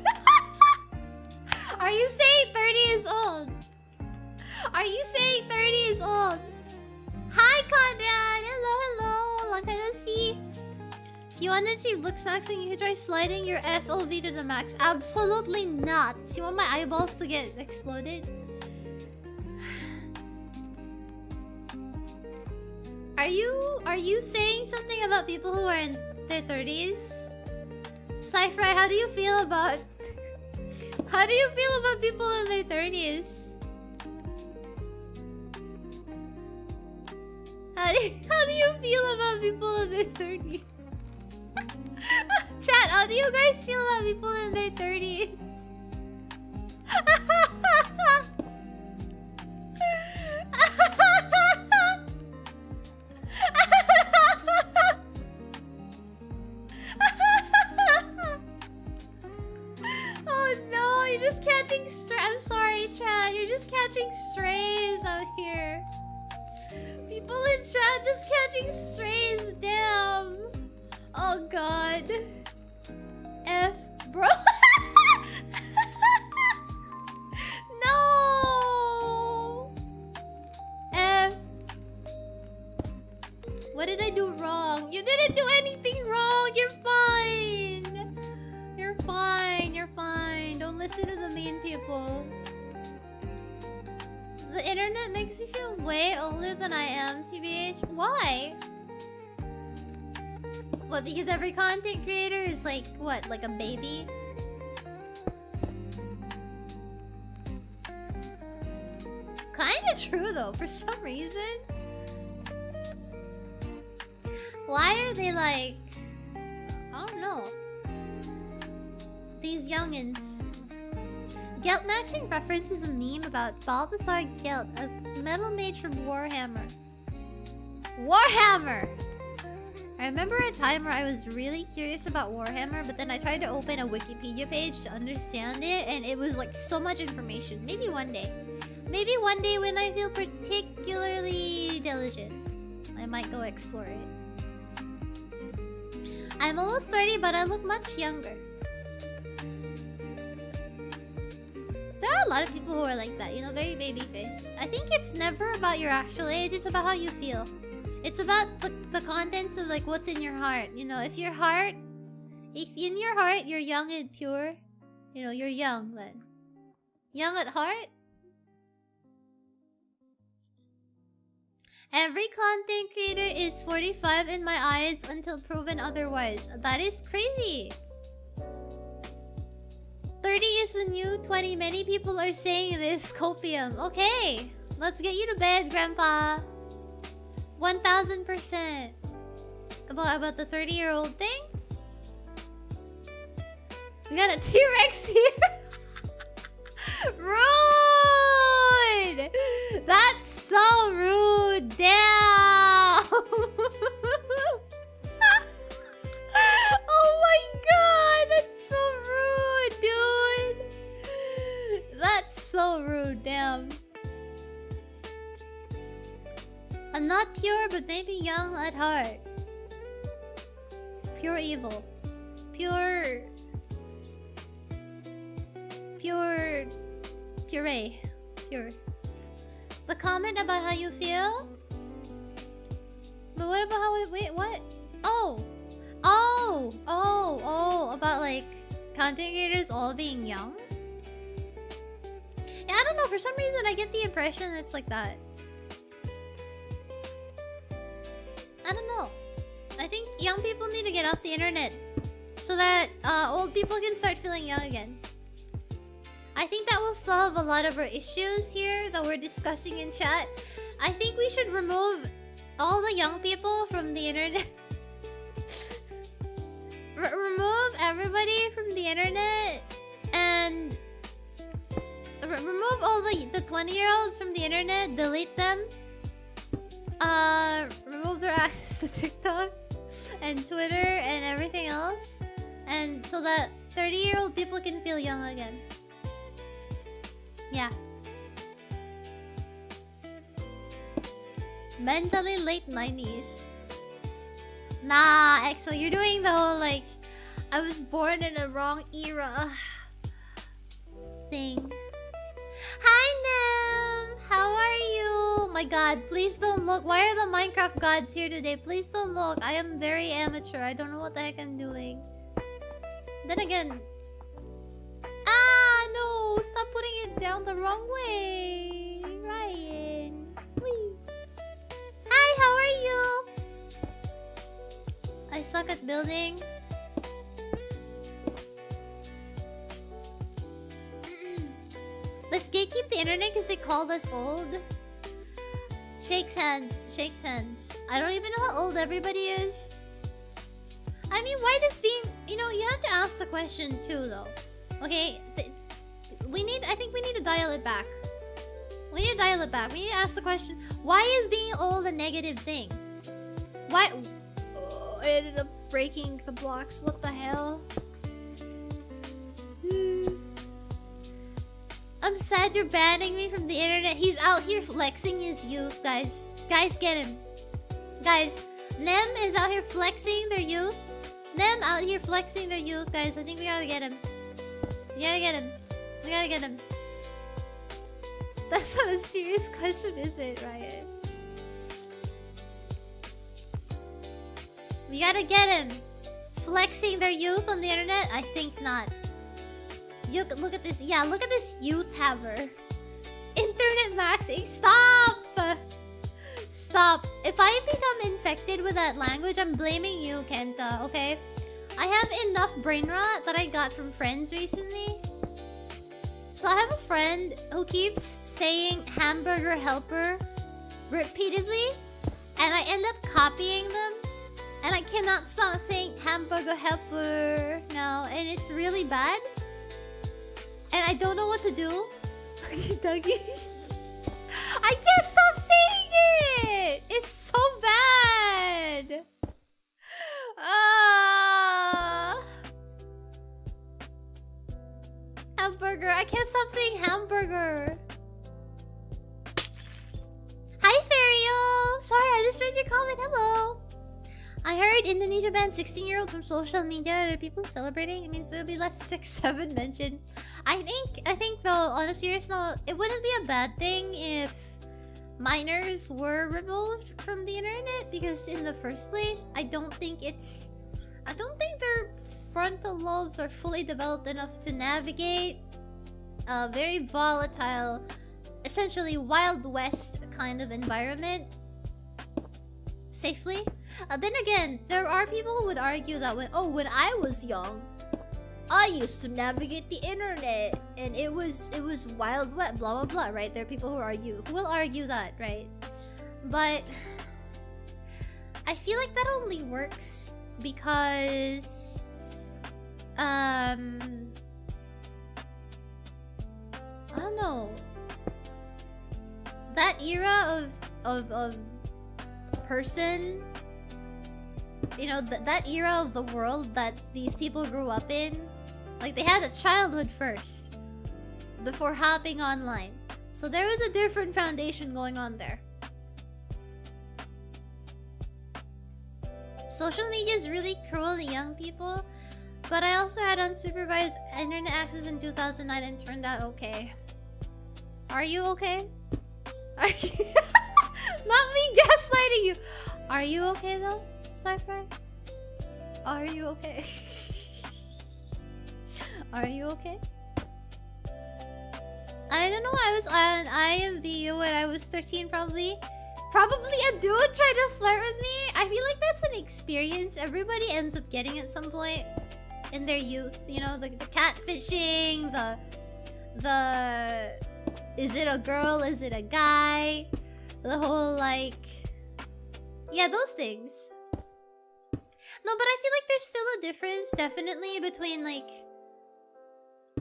Are you saying 30 is old? Are you saying 30 is old? Hi, Conrad! Hello, hello! Long time no see. If you want to see looks maxing, you can try sliding your FOV to the max. Absolutely not! You want my eyeballs to get exploded? Are you saying something about people who are in their 30s? Cypher, how do you feel about How do you feel about people in their 30s? How do you feel about people in their 30s? Chat, how do you guys feel about people in their 30s? Oh no, you're just catching I'm sorry, chat. You're just catching strays out here. People in chat just catching strays, damn. Oh god. F bro. No. F. What did I do wrong? You didn't do anything wrong. You're fine. You're fine. You're fine. Don't listen to the mean people. The internet makes you feel way older than I am, TBH. Why? What, because every content creator is like, what, like a baby? Kinda true though, for some reason. Why are they like... I don't know. These youngins. Gelt maxing references a meme about Balthasar Gelt, a metal mage from Warhammer. Warhammer! I remember a time where I was really curious about Warhammer, but then I tried to open a Wikipedia page to understand it, and it was like so much information. Maybe one day. Maybe one day when I feel particularly diligent, I might go explore it. I'm almost 30, but I look much younger. There are a lot of people who are like that, you know, very baby-faced. I think it's never about your actual age, it's about how you feel. It's about the contents of like what's in your heart. You know, if in your heart you're young and pure, you know, you're young then. Young at heart? Every content creator is 45 in my eyes until proven otherwise. That is crazy. 30 is the new 20. Many people are saying this. Copium. Okay. Let's get you to bed, Grandpa. 1000%. About the 30-year-old thing? We got a T-Rex here. Rude! That's so rude. Damn! Oh my god! That's so rude, dude! That's so rude, damn. I'm not pure, but maybe young at heart. Pure evil. Pure... Puree. Pure. The comment about how you feel? But what about how wait, what? Oh! About like content creators all being young? Yeah, I don't know, for some reason I get the impression it's like that. I don't know. I think young people need to get off the internet so that old people can start feeling young again. I think that will solve a lot of our issues here that we're discussing in chat. I think we should remove all the young people from the internet. Remove everybody from the internet and remove all the 20-year-olds from the internet, delete them. Remove their access to TikTok and Twitter and everything else, and so that 30-year-old people can feel young again. Yeah. Mentally late 90s. Nah, EXO, you're doing the whole like I was born in a wrong era thing. Hi Nem! How are you? My god, please don't look. Why are the Minecraft gods here today? Please don't look. I am very amateur. I don't know what the heck I'm doing. Then again... Ah, no! Stop putting it down the wrong way! Ryan! Whee! Hi, how are you? I suck at building. internet because they called us old. Shakes hands. Shakes hands. I don't even know how old everybody is. I mean, why this being... You know, you have to ask the question too, though. Okay? I think we need to dial it back. We need to dial it back. We need to ask the question, why is being old a negative thing? Why... Oh, I ended up breaking the blocks. What the hell? I'm sad you're banning me from the internet. He's out here flexing his youth, guys. Guys, get him. Guys, Nem is out here flexing their youth. Nem out here flexing their youth, guys. I think we gotta get him. We gotta get him. We gotta get him. That's not a serious question, is it, Ryan? We gotta get him. Flexing their youth on the internet? I think not. Look at this. Yeah, look at this youth haver. Internet maxing. Stop! Stop. If I become infected with that language, I'm blaming you, Kenta, okay? I have enough brain rot that I got from friends recently. So I have a friend who keeps saying hamburger helper repeatedly, and I end up copying them, and I cannot stop saying hamburger helper now, and it's really bad. And I don't know what to do. Dougie. I can't stop saying it! It's so bad! Hamburger. I can't stop saying hamburger. Hi, Ferio! Sorry, I just read your comment. Hello! I heard Indonesia banned 16-year-old from social media. Are people celebrating? It means there'll be less 6-7 mentioned. I think though, on a serious note, it wouldn't be a bad thing if minors were removed from the internet, because in the first place, I don't think their frontal lobes are fully developed enough to navigate a very volatile, essentially Wild West kind of environment safely. Then again, there are people who would argue that when I was young, I used to navigate the internet and it was wild wet, blah blah blah, right? There are people who will argue that, right? But I feel like that only works because I don't know. That era of person, you know, that era of the world that these people grew up in, like they had a childhood first before hopping online. So there was a different foundation going on there. Social media is really cruel to young people, but I also had unsupervised internet access in 2009 and turned out okay. Are you okay? Are you not me gaslighting you. Are you okay though, Sci-Fi? Are you okay? Are you okay? I don't know. I was on IMVU when I was 13, probably. Probably a dude tried to flirt with me. I feel like that's an experience everybody ends up getting at some point in their youth. You know, the catfishing, the is it a girl, is it a guy? The whole like, yeah, those things. No, but I feel like there's still a difference, definitely, between like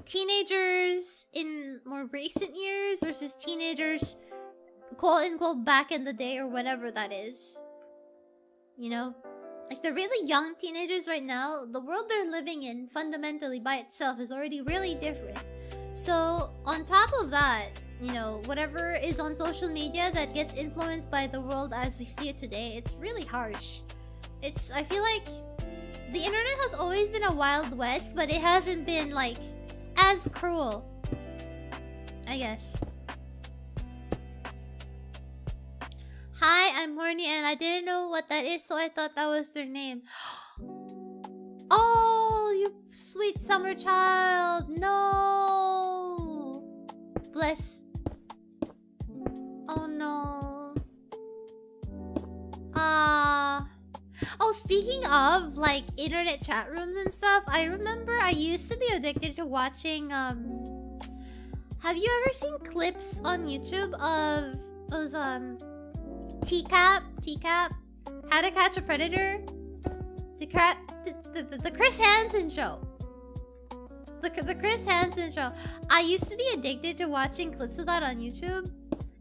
teenagers in more recent years versus teenagers, quote unquote, back in the day or whatever that is. You know? Like the really young teenagers right now, the world they're living in fundamentally by itself is already really different. So on top of that, you know, whatever is on social media that gets influenced by the world as we see it today, it's really harsh. I feel like the internet has always been a Wild West, but it hasn't been like as cruel, I guess. Hi, I'm horny and I didn't know what that is, so I thought that was their name. Oh, you sweet summer child. No. Bless. Oh no. Oh, speaking of like internet chat rooms and stuff, I remember I used to be addicted to watching Have you ever seen clips on YouTube of those TCAP, How to Catch a Predator? The Chris Hansen show. The Chris Hansen show. I used to be addicted to watching clips of that on YouTube.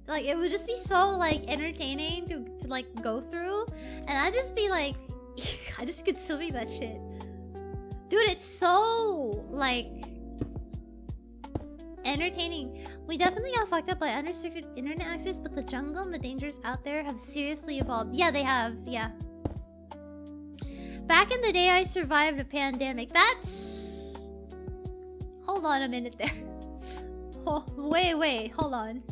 Like, it would just be so, like, entertaining to like, go through. And I'd just be like... I just consuming that shit. Dude, it's so, like... entertaining. We definitely got fucked up by unrestricted internet access, but the jungle and the dangers out there have seriously evolved. Yeah, they have. Yeah. Back in the day, I survived a pandemic. That's... Hold on a minute there. Oh, wait, hold on.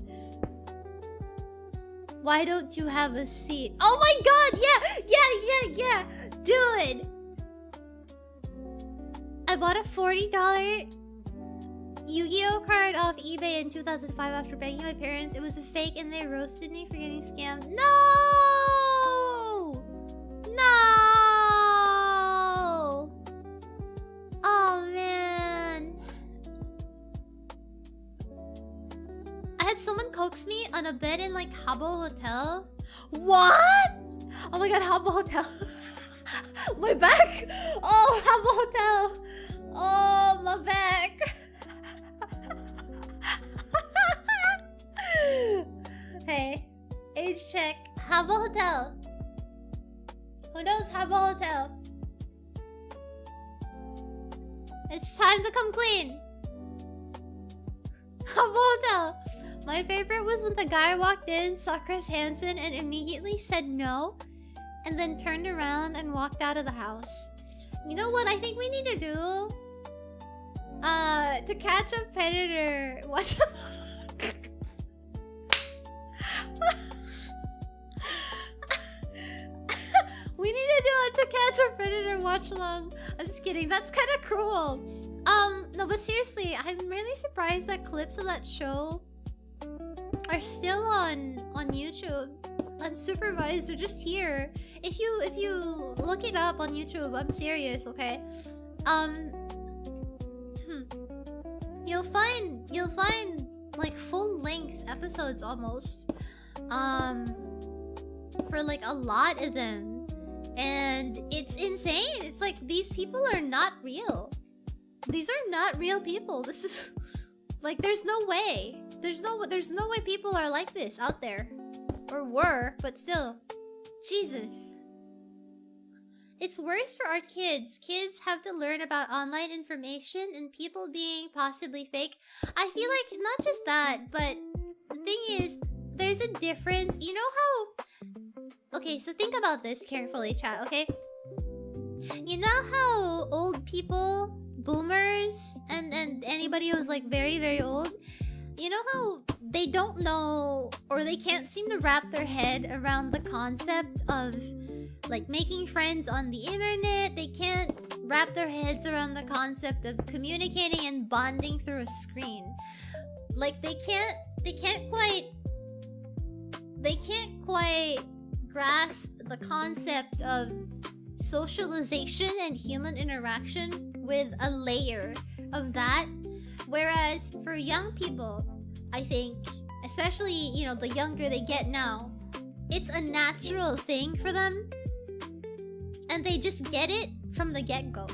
Why don't you have a seat? Oh my god, yeah! Dude! I bought a $40 Yu-Gi-Oh card off eBay in 2005 after begging my parents. It was a fake and they roasted me for getting scammed. No! No! Oh man. I had someone coax me on a bed in like Habbo Hotel. What? Oh my god, Habbo Hotel. My back! Oh, Habbo Hotel! Oh, my back! Hey, age check. Habbo Hotel. Who knows Habbo Hotel? It's time to come clean. Habbo Hotel. My favorite was when the guy walked in, saw Chris Hansen, and immediately said no, and then turned around and walked out of the house. You know what I think we need to do? To catch a predator, watch we need to do a To Catch a Predator watch along. I'm just kidding, that's kind of cruel. No, but seriously, I'm really surprised that clips of that show are still on YouTube. Unsupervised, they're just here. If you look it up on YouTube, I'm serious, okay? You'll find like full-length episodes almost. For like a lot of them. And it's insane. It's like these people are not real. These are not real people. This is like there's no way. There's no way people are like this out there. Or were, but still. Jesus. It's worse for our kids. Kids have to learn about online information and people being possibly fake. I feel like not just that, but the thing is, there's a difference. You know how... Okay, so think about this carefully, chat, okay? You know how old people, boomers, and anybody who's like very, very old, you know how they don't know or they can't seem to wrap their head around the concept of like making friends on the internet. They can't wrap their heads around the concept of communicating and bonding through a screen. Like they can't quite grasp the concept of socialization and human interaction with a layer of that. Whereas for young people, I think, especially, you know, the younger they get now, it's a natural thing for them. And they just get it from the get-go.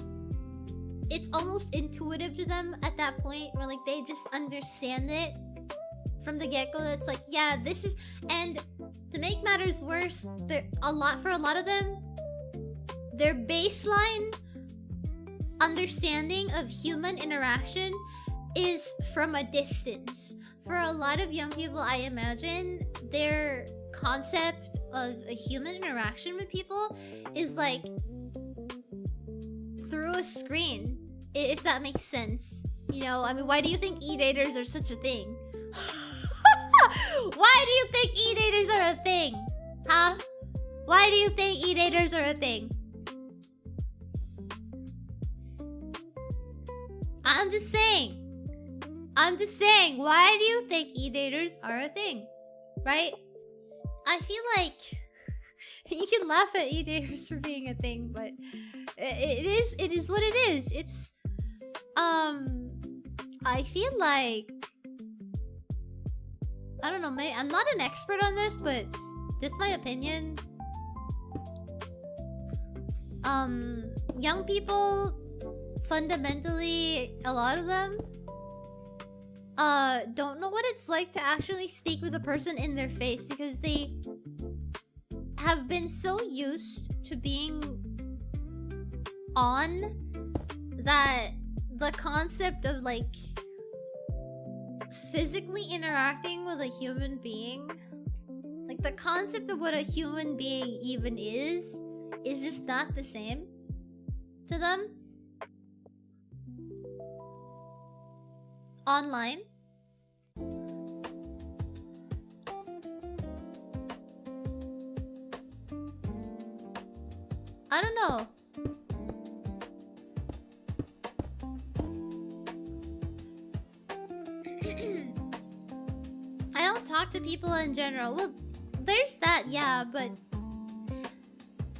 It's almost intuitive to them at that point where like they just understand it from the get-go. It's like, yeah, this is... And to make matters worse, for a lot of them, their baseline understanding of human interaction is from a distance. For a lot of young people, I imagine, their concept of a human interaction with people is like through a screen, if that makes sense. You know, I mean, why do you think e-daters are such a thing? Why do you think e-daters are a thing? Huh? Why do you think e-daters are a thing? I'm just saying, why do you think e-daters are a thing? Right? I feel like you can laugh at e-daters for being a thing, but it is what it is. It's I feel like I don't know, I'm not an expert on this, but just my opinion. Young people, fundamentally, a lot of them, don't know what it's like to actually speak with a person in their face because they have been so used to being on that the concept of like physically interacting with a human being, like the concept of what a human being even is just not the same to them online. I don't know. I don't talk to people in general. Well, there's that, yeah, but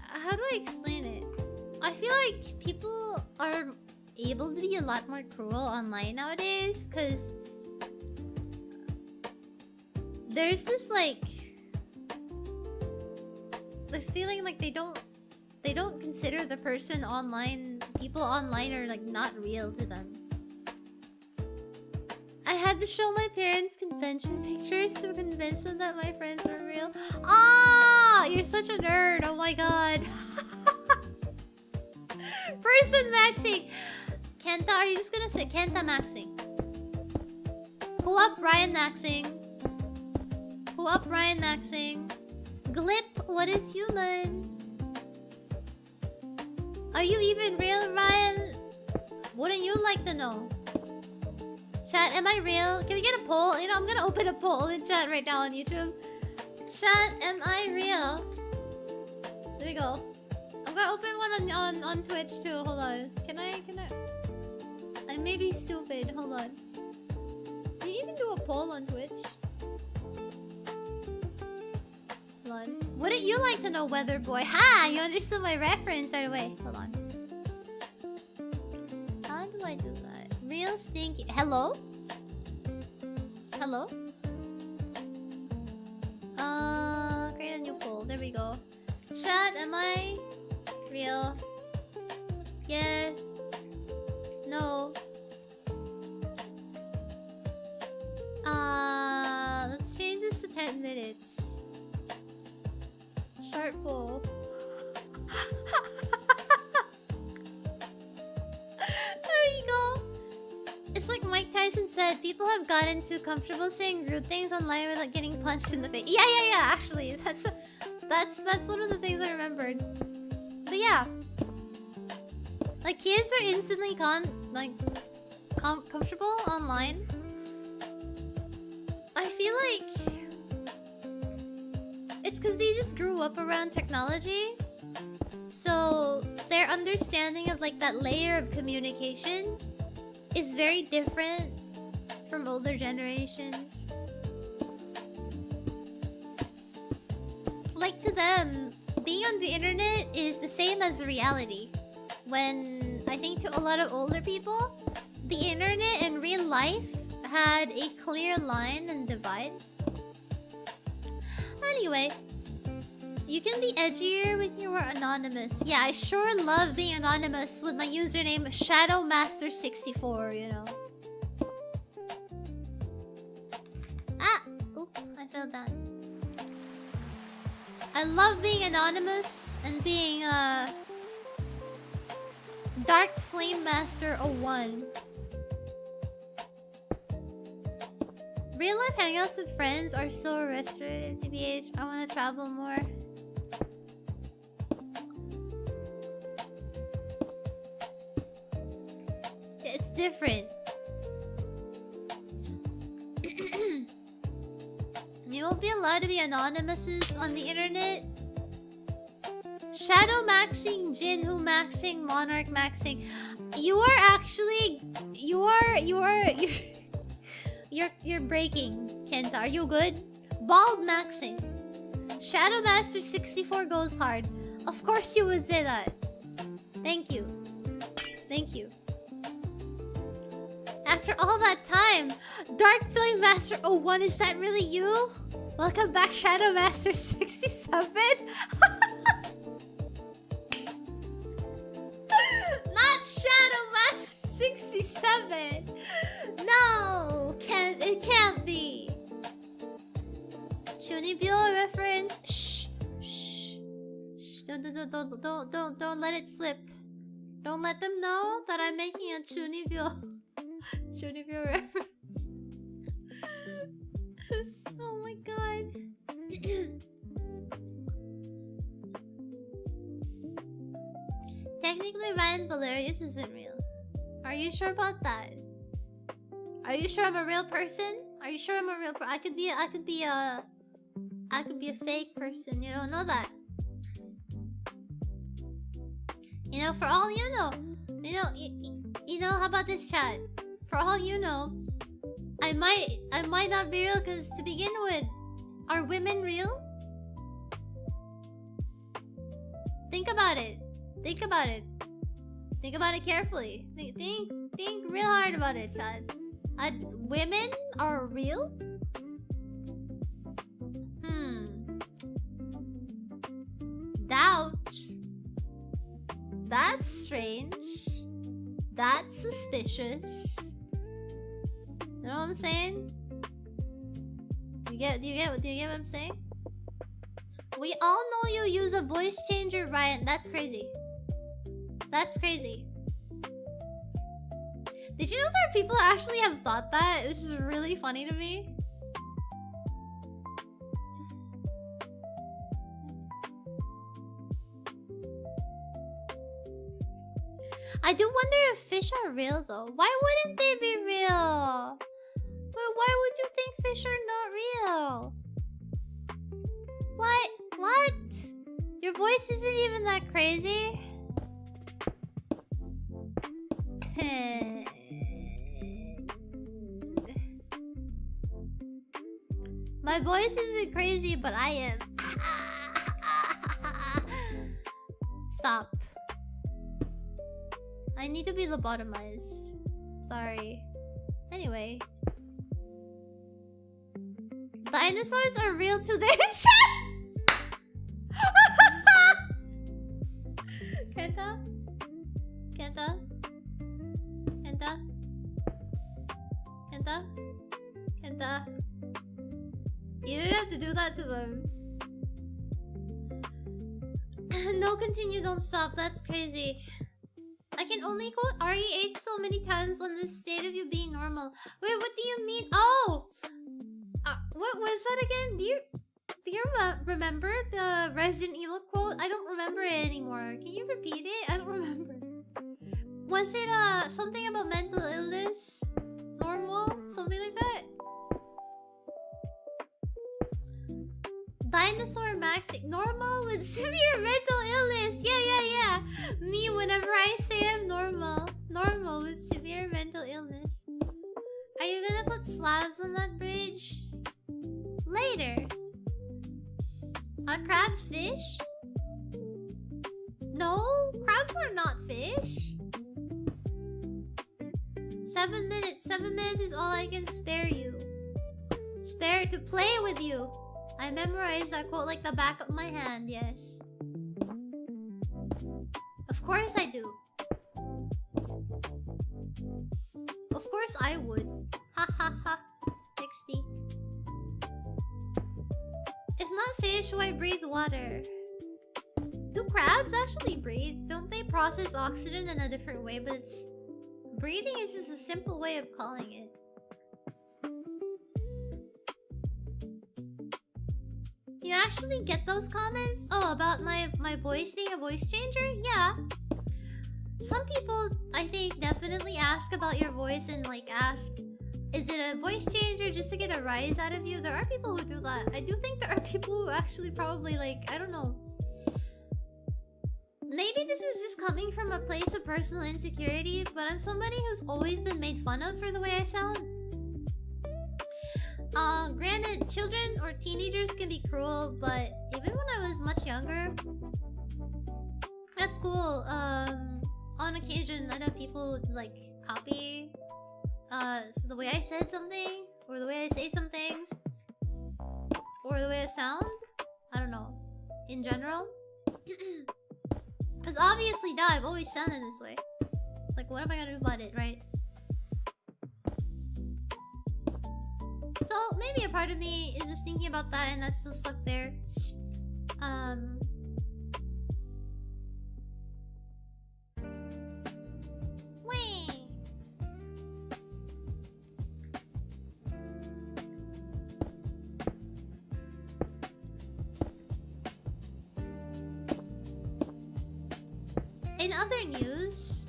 how do I explain it? I feel like people are able to be a lot more cruel online nowadays because there's this like this feeling like they don't consider the person online, people online are like not real to them. I had to show my parents convention pictures to convince them that my friends are real. Ah, you're such a nerd. Oh my god. Person maxing. Kenta, are you just gonna say Kenta maxing? Pull up Raian maxing. Pull up Raian maxing. Glip, what is human? Are you even real, Raian? Wouldn't you like to know? Chat, am I real? Can we get a poll? You know, I'm gonna open a poll in chat right now on YouTube. Chat, am I real? There we go. I'm gonna open one on Twitch too. Hold on. Can I? I may be stupid. Hold on. Can you even do a poll on Twitch? Hold on. Wouldn't you like to know, Weather Boy? Ha! You understood my reference right away. Hold on. How do I do that? Real stinky. Hello? Hello? Create a new poll. There we go. Chat, am I real? Yes. No. Let's change this to 10 minutes. Short poll. There you go. It's like Mike Tyson said, people have gotten too comfortable saying rude things online without getting punched in the face. Yeah. Actually, that's one of the things I remembered. But yeah, like kids are instantly comfortable online. I feel like it's because they just grew up around technology, so their understanding of like that layer of communication is very different from older generations. Like to them, being on the internet is the same as reality. When I think to a lot of older people, the internet and real life had a clear line and divide. Anyway, you can be edgier when you are anonymous. Yeah, I sure love being anonymous with my username Shadowmaster64, you know. Ah! Oop, I fell down. I love being anonymous and being Dark Flame Master 01. Real life hangouts with friends are so restorative, TBH. I want to travel more. It's different. You won't be allowed to be anonymous on the internet. Shadow maxing, Jinhu maxing, Monarch maxing. You are actually... You're breaking, Kenta. Are you good? Bald maxing. Shadow Master 64 goes hard. Of course you would say that. Thank you. Thank you. after all that time. Dark Flame Master 01, is that really you? Welcome back, Shadow Master 67. Not Shadow Master 67. No, it can't be. Chunibyo reference. Shh, shh, shh. Don't let it slip. Don't let them know that I'm making a Chunibyo reference. Oh my god. Technically, Raian Valerius isn't real. Are you sure about that? Are you sure I'm a real person? Are you sure I'm a real person? I could be a fake person. You don't know that. You know, for all you know, you know, how about this, chat? For all you know, I might not be real, because to begin with, are women real? Think about it. Think about it. Think about it carefully. Think real hard about it, chat. Women are real? Doubt. That's strange. That's suspicious. You know what I'm saying? Do you get what I'm saying? We all know you use a voice changer, Raian. That's crazy. That's crazy. Did you know that people actually have thought that? This is really funny to me. I do wonder if fish are real though. Why wouldn't they be real? Why would you think fish are not real? What? Your voice isn't even that crazy? My voice isn't crazy, but I am. Stop. I need to be lobotomized. Sorry. Anyway. Dinosaurs are real too. They're in chat! Kenta? Kenta? Kenta? Kenta? Kenta? You didn't have to do that to them. No, continue, don't stop. That's crazy. I can only quote RE8 so many times on the state of you being normal. Wait, what do you mean? Oh! What was that again? Do you remember the Resident Evil quote? I don't remember it anymore. Can you repeat it? I don't remember. Was it something about mental illness? Normal? Something like that? Dinosaur Maxing. Normal with severe mental illness. Yeah. Me, whenever I say I'm normal. Normal with severe mental illness. Are you gonna put slabs on that bridge? Later. Are crabs fish? No, crabs are not fish. 7 minutes. 7 minutes is all I can spare you. Spare to play with you. I memorized that quote like the back of my hand, yes. Of course I do. Of course I would. Ha ha ha. 60. If not fish, why breathe water? Do crabs actually breathe? Don't they process oxygen in a different way? But it's... breathing is just a simple way of calling it. You actually get those comments? Oh, about my voice being a voice changer? Yeah. Some people, I think, definitely ask about your voice and like ask, is it a voice changer just to get a rise out of you? There are people who do that. I do think there are people who actually probably like, I don't know. Maybe this is just coming from a place of personal insecurity, but I'm somebody who's always been made fun of for the way I sound. Granted, children or teenagers can be cruel, but even when I was much younger, at school, on occasion, I know people would like copy so the way I said something, or the way I say some things, or the way I sound, I don't know, in general. Because obviously, duh, I've always sounded this way. It's like, what am I gonna do about it, right? So maybe a part of me is just thinking about that, and that's still stuck there. Wait. In other news,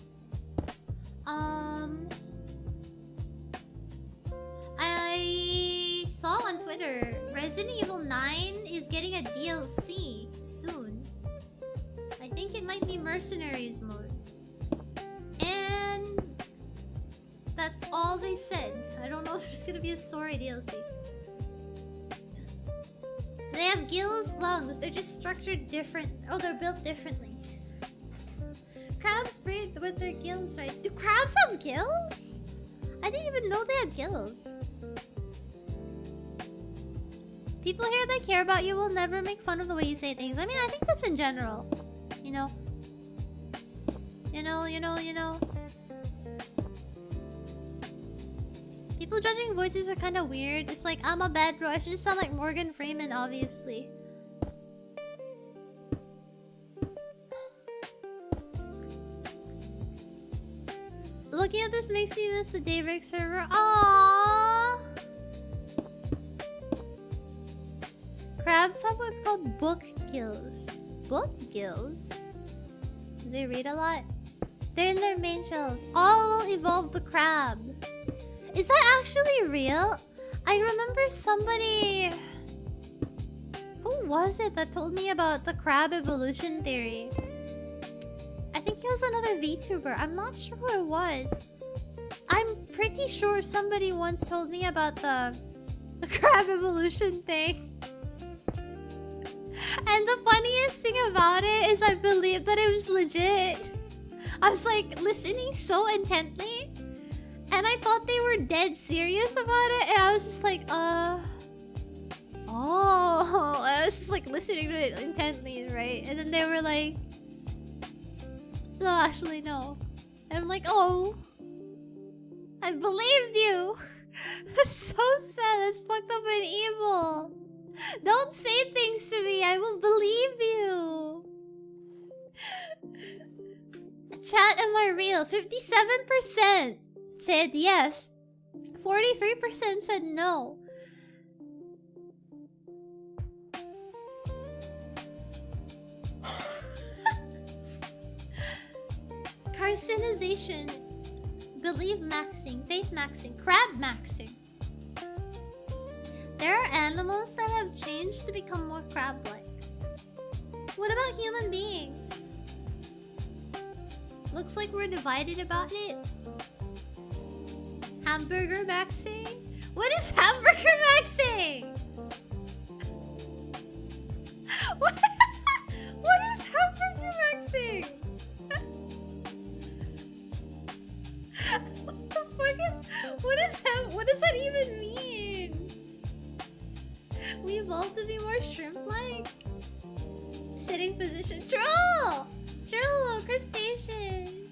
I saw on Twitter Resident Evil 9 is getting a DLC soon. I think it might be Mercenaries mode. And that's all they said. I don't know if there's gonna be a story DLC. They have gills, lungs, they're just structured different. Oh, they're built differently. Crabs breathe with their gills, right? Do crabs have gills? I didn't even know they had gills. People here that care about you will never make fun of the way you say things. I mean, I think that's in general. You know? You know. People judging voices are kind of weird. It's like, I'm a bad bro. I should just sound like Morgan Freeman, obviously. Looking at this makes me miss the Daybreak server. Aww. Crabs have what's called book gills. Book gills? Do they read a lot? They're in their main shells. All will evolve the crab. Is that actually real? I remember somebody... Who was it that told me about the crab evolution theory? I think it was another VTuber. I'm not sure who it was. I'm pretty sure somebody once told me about the crab evolution thing. And the funniest thing about it is I believed that it was legit. I was like listening so intently. And I thought they were dead serious about it. And I was just like, oh. I was just like listening to it intently, right? And then they were like, no, actually, no. And I'm like, oh. I believed you. That's so sad. That's fucked up and evil. Don't say things to me. I will believe you. Chat, am I real? 57% said yes. 43% said no. Carcinization. Believe maxing. Faith maxing. Crab maxing. There are animals that have changed to become more crab-like. What about human beings? Looks like we're divided about it. Hamburger maxing? What is hamburger maxing? What is hamburger maxing? What the fuck is... What does that even mean? We evolved to be more shrimp-like? Sitting position. Troll! Troll! Crustacean!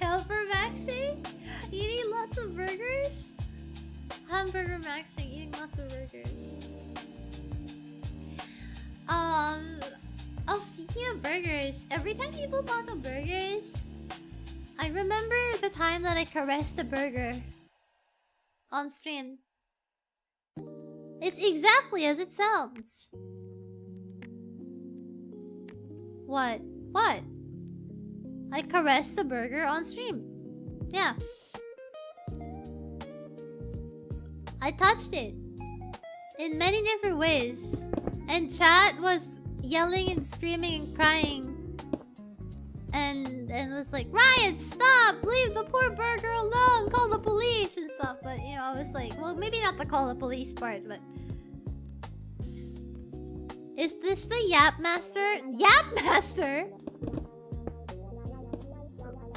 Helper maxing? Eating lots of burgers? Hamburger maxing. Eating lots of burgers. Oh, speaking of burgers, every time people talk of burgers, I remember the time that I caressed a burger on stream. It's exactly as it sounds. What? What? I caressed the burger on stream. Yeah. I touched it. In many different ways. And chat was yelling and screaming and crying. And was like, Ryan, stop! Leave the poor burger alone! Call the police! And stuff. But, you know, I was like, well, maybe not the call the police part, but... Is this the Yap Master? Yap Master?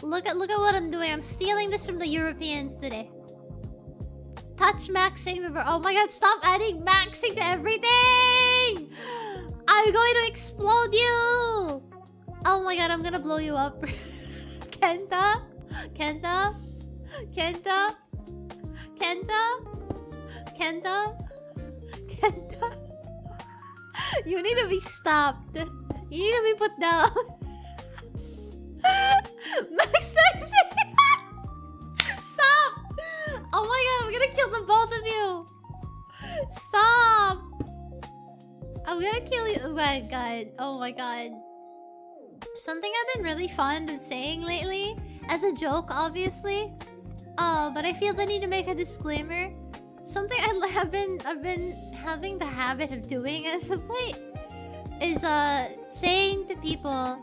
Look at what I'm doing. I'm stealing this from the Europeans today. Touch maxing the... Oh my god, stop adding maxing to everything! I'm going to explode you! Oh my god, I'm gonna blow you up. Kenta? Kenta? Kenta? Kenta? Kenta? Kenta? You need to be stopped. You need to be put down. Max maxing! Stop! Oh my god, I'm gonna kill the both of you! Stop! I'm gonna kill you. Oh my god. Oh my god. Something I've been really fond of saying lately, as a joke, obviously. But I feel the need to make a disclaimer. Something I've been having the habit of doing as of late is saying to people,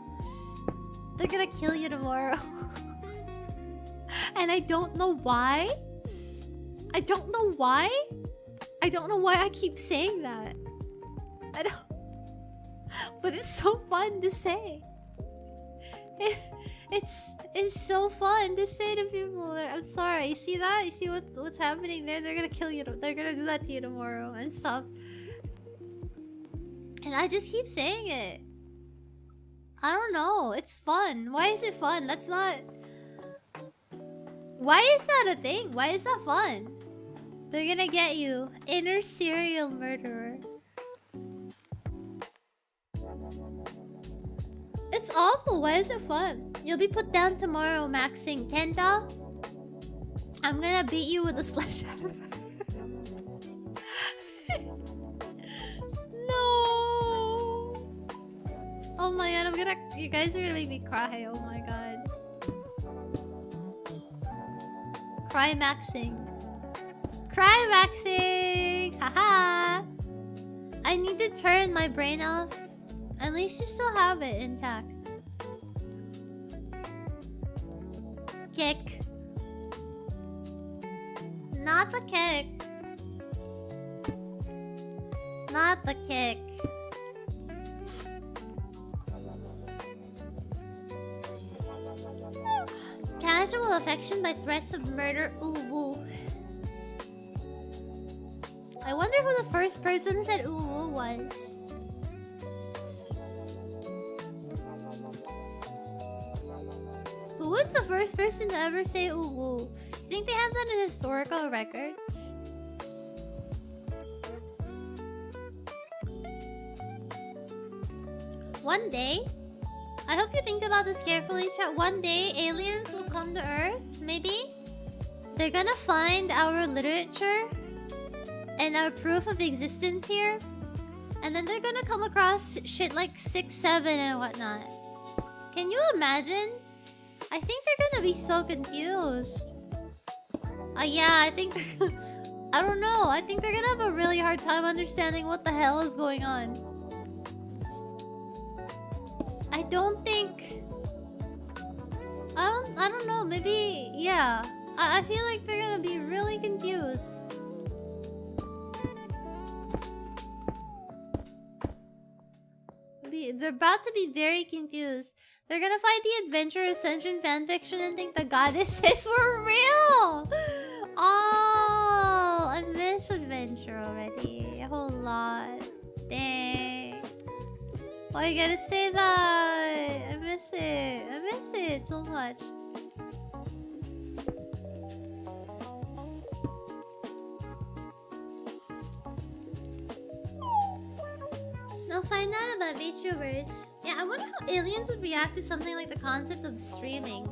they're gonna kill you tomorrow. And I don't know why. I don't know why. I don't know why I keep saying that. I don't. But it's so fun to say. It's so fun to say to people. I'm sorry. You see that? You see what's happening there? They're gonna kill you. They're gonna do that to you tomorrow and stuff. And I just keep saying it. I don't know. It's fun. Why is it fun? That's not... Why is that a thing? Why is that fun? They're gonna get you. Inner serial murderer. It's awful. Why is it fun? You'll be put down tomorrow, maxing. Kenta? I'm gonna beat you with a sledgehammer. No. Oh my god, you guys are gonna make me cry. Oh my god. Cry maxing. Cry maxing! Haha! I need to turn my brain off. At least you still have it intact. Kick. Not the kick. Not the kick. Casual affection by threats of murder. Ooh woo. I wonder who the first person who said ooh woo was. Who was the first person to ever say ooh woo? You think they have that in historical records? One day, I hope you think about this carefully, chat. One day, aliens will come to Earth, maybe? They're gonna find our literature and our proof of existence here. And then they're gonna come across shit like 6, 7 and whatnot. Can you imagine? I think they're gonna be so confused. Yeah, I think... I don't know. I think they're gonna have a really hard time understanding what the hell is going on. I don't think... I don't know. Maybe... Yeah. I feel like they're gonna be really confused. They're about to be very confused. They're gonna find the Adventure Ascension fanfiction and think the goddesses were real! Oh, I miss Adventure already. A whole lot. Dang. Why you gotta say that? I miss it. I miss it so much. They'll find out about VTubers. Yeah, I wonder how aliens would react to something like the concept of streaming.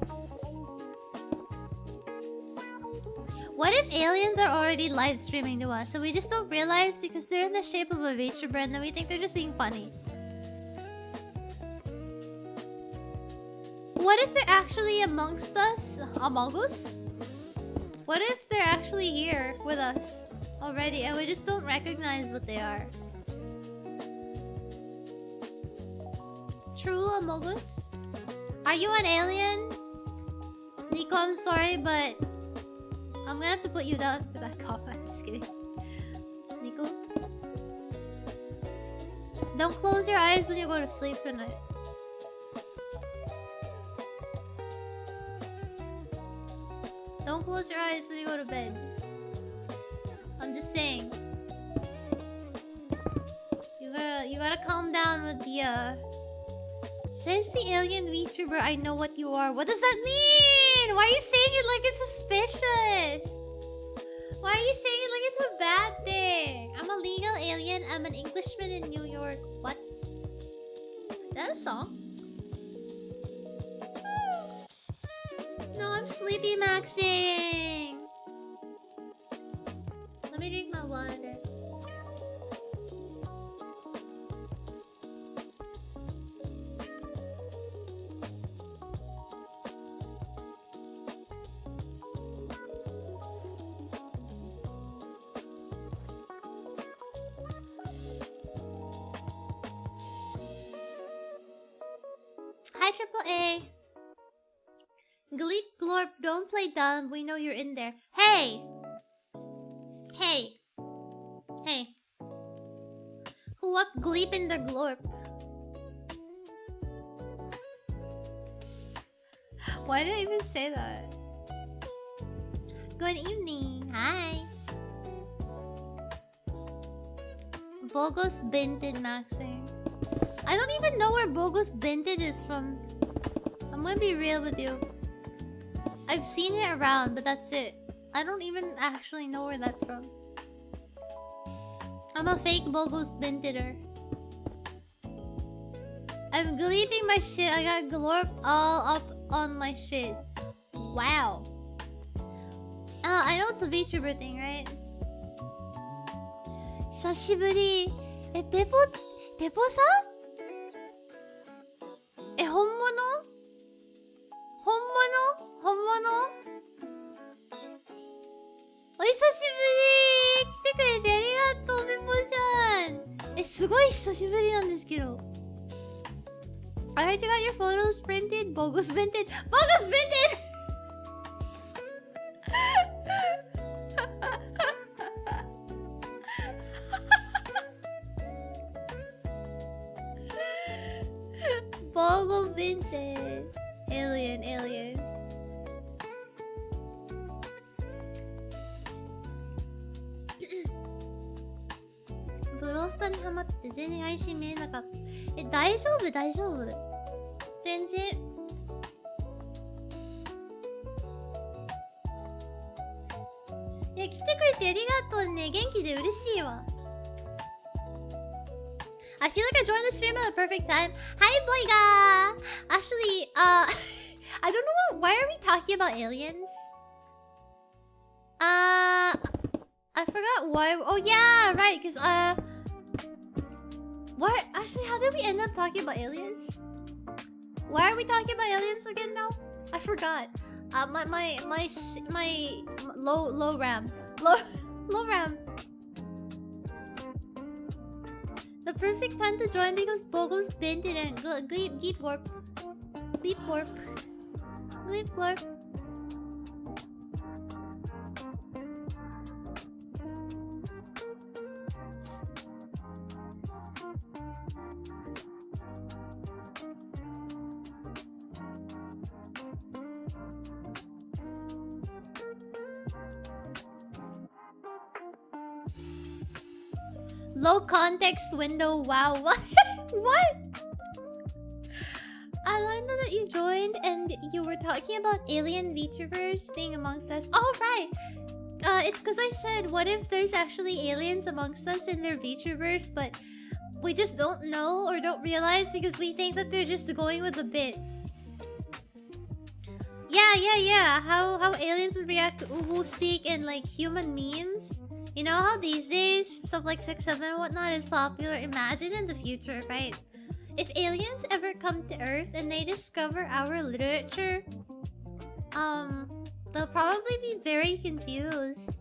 What if aliens are already live streaming to us and we just don't realize because they're in the shape of a VTuber and then we think they're just being funny? What if they're actually amongst us? Among us? What if they're actually here with us already and we just don't recognize what they are? True Among Us? Are you an alien? Nico, I'm sorry, but I'm gonna have to put you down for that cough. I'm just kidding. Nico? Don't close your eyes when you go to sleep tonight. Don't close your eyes when you go to bed. I'm just saying. You gotta calm down with the Says the alien VTuber, I know what you are. What does that mean? Why are you saying it like it's suspicious? Why are you saying it like it's a bad thing? I'm a legal alien. I'm an Englishman in New York. What? Is that a song? No, I'm sleepy maxing. Let me drink my water. Hi, Triple A. Gleep Glorp, don't play dumb. We know you're in there. Hey! Hey! Hey. Who up Gleep in the Glorp? Why did I even say that? Good evening. Hi. Bogus Binted Maxing. I don't even know where Bogus Binted is from. I'm gonna be real with you. I've seen it around, but that's it. I don't even actually know where that's from. I'm a fake Bogus Binteder. I'm gleeping my shit. I got glorp all up on my shit. Wow. I know it's a VTuber thing, right? 久しぶり。ペポさん？本物？お久しぶり！来てくれてありがとう、ペポさん！すごい久しぶりなんですけど。I heard you got your photos printed. Bogus Vinted. Bogus Vinted! Bogus Vinted. Alien. ブロースタにハマって全然配信見えなかった。大丈夫全然。いや、来てくれてありがとうね。元気で嬉しいわ。I feel like I joined the stream at the perfect time. Hi, Boyga! Actually, I don't know why are we talking about aliens? I forgot why. Oh yeah, right. Cause what? Actually, how did we end up talking about aliens? Why are we talking about aliens again now? I forgot. My low RAM. The perfect time to join because Bogo's been and Gleep Warp. Low context window. Wow. What? I learned that you joined and you were talking about alien VTubers being amongst us. Oh, right. It's because I said, what if there's actually aliens amongst us and they're VTubers, but we just don't know or don't realize because we think that they're just going with the bit. Yeah. How aliens would react to Uwu speak and like human memes. You know how these days stuff like 6-7 and whatnot is popular? Imagine in the future, right? If aliens ever come to Earth and they discover our literature, they'll probably be very confused,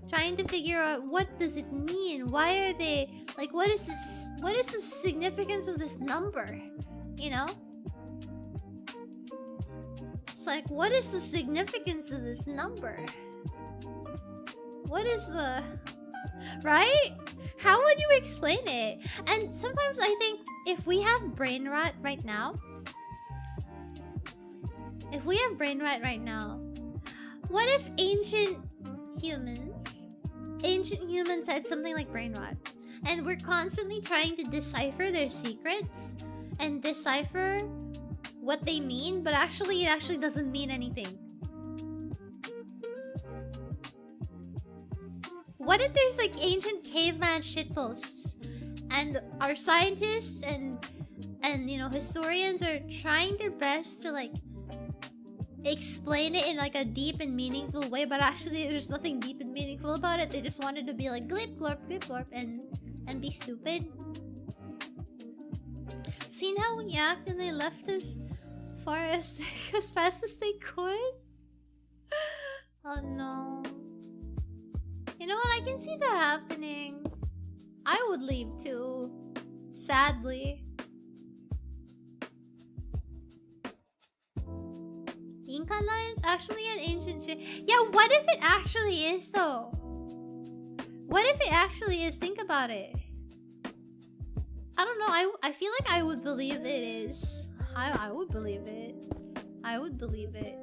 trying to figure out what does it mean? Why are they like? What is this? What is the significance of this number? You know? It's like, what is the significance of this number? What is the... Right? How would you explain it? And sometimes I think if we have brain rot right now... what if ancient humans ancient humans had something like brain rot. And we're constantly trying to decipher their secrets and decipher what they mean, but actually it actually doesn't mean anything. What if there's like ancient caveman shitposts and our scientists and you know historians are trying their best to like explain it in like a deep and meaningful way, but actually there's nothing deep and meaningful about it. They just wanted to be like glip glorp and be stupid. Seen how we act and they left as far as as fast as they could? Oh no. You know what? I can see that happening. I would leave too. Sadly. Inca lines? Actually an ancient shit. Yeah, what if it actually is though? What if it actually is? Think about it. I don't know. I feel like I would believe it is. I would believe it. I would believe it.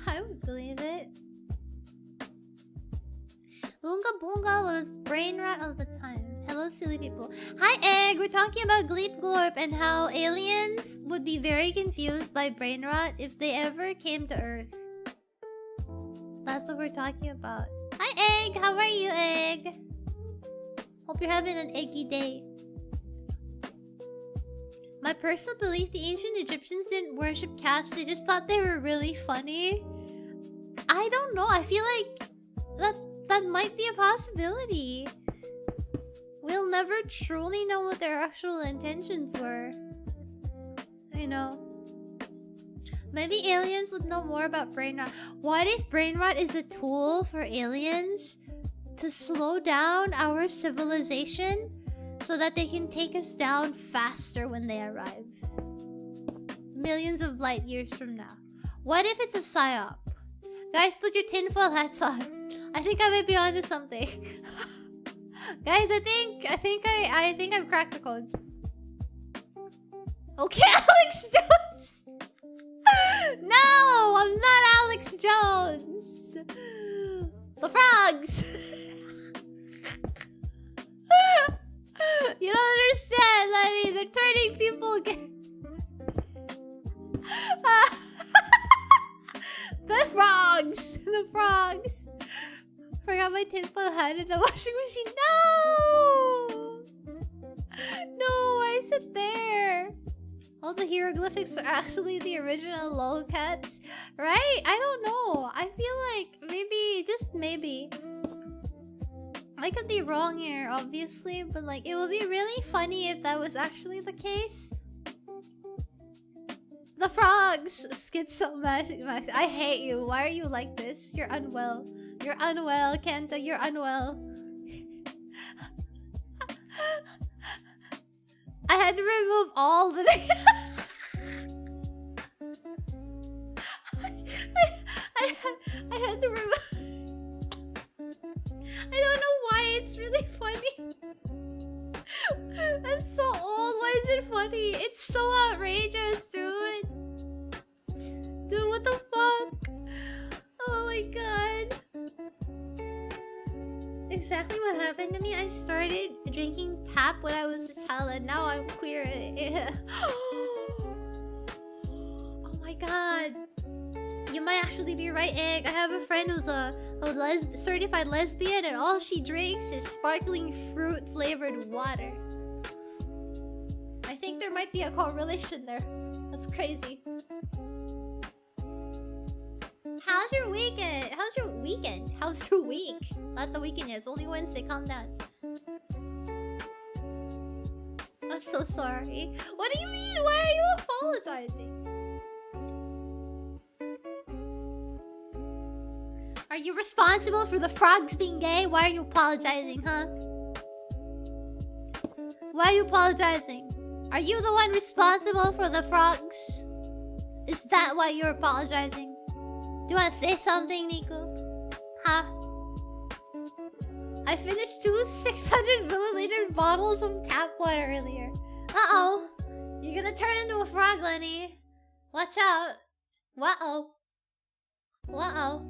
I would believe it. Lunga Boonga was brain rot all the time. Hello, silly people. Hi, Egg! We're talking about Gleep Glorp and how aliens would be very confused by brain rot if they ever came to Earth. That's what we're talking about. Hi, Egg! How are you, Egg? Hope you're having an eggy day. My personal belief, the ancient Egyptians didn't worship cats. They just thought they were really funny. I don't know. I feel like that might be a possibility. We'll never truly know what their actual intentions were. You know. Maybe aliens would know more about brain rot. What if brain rot is a tool for aliens to slow down our civilization so that they can take us down faster when they arrive? Millions of light years from now. What if it's a psyop? Guys, put your tinfoil hats on. I think I might be onto something. Guys, I think I've cracked the code. Okay, Alex Jones. No, I'm not Alex Jones. The frogs. You don't understand, Lenny. They're turning people again. The frogs. The frogs. Forgot my tinfoil hat in the washing machine. No! No, why is it there? All the hieroglyphics are actually the original lolcats, right? I don't know. I feel like maybe, just maybe. I could be wrong here, obviously, but like it would be really funny if that was actually the case. The frogs! Schizomagic. I hate you. Why are you like this? You're unwell. You're unwell, Kenta. You're unwell. I had to remove all the... I had to remove... I don't know why it's really funny. I'm so old. Why is it funny? It's so outrageous, dude. Dude, what the fuck? Oh my god. Exactly what happened to me. I started drinking tap when I was a child and now I'm queer. Oh my god. You might actually be right, Egg. I have a friend who's a certified lesbian and all she drinks is sparkling fruit flavored water. I think there might be a correlation there. That's crazy. How's your weekend? How's your weekend? How's your week? Not the weekend yet. It's only Wednesday. Calm down. I'm so sorry. What do you mean? Why are you apologizing? Are you responsible for the frogs being gay? Why are you apologizing, huh? Why are you apologizing? Are you the one responsible for the frogs? Is that why you're apologizing? Do you want to say something, Nico? Huh? I finished 2 600ml bottles of tap water earlier. Uh-oh. You're gonna turn into a frog, Lenny. Watch out. Uh-oh. Uh-oh.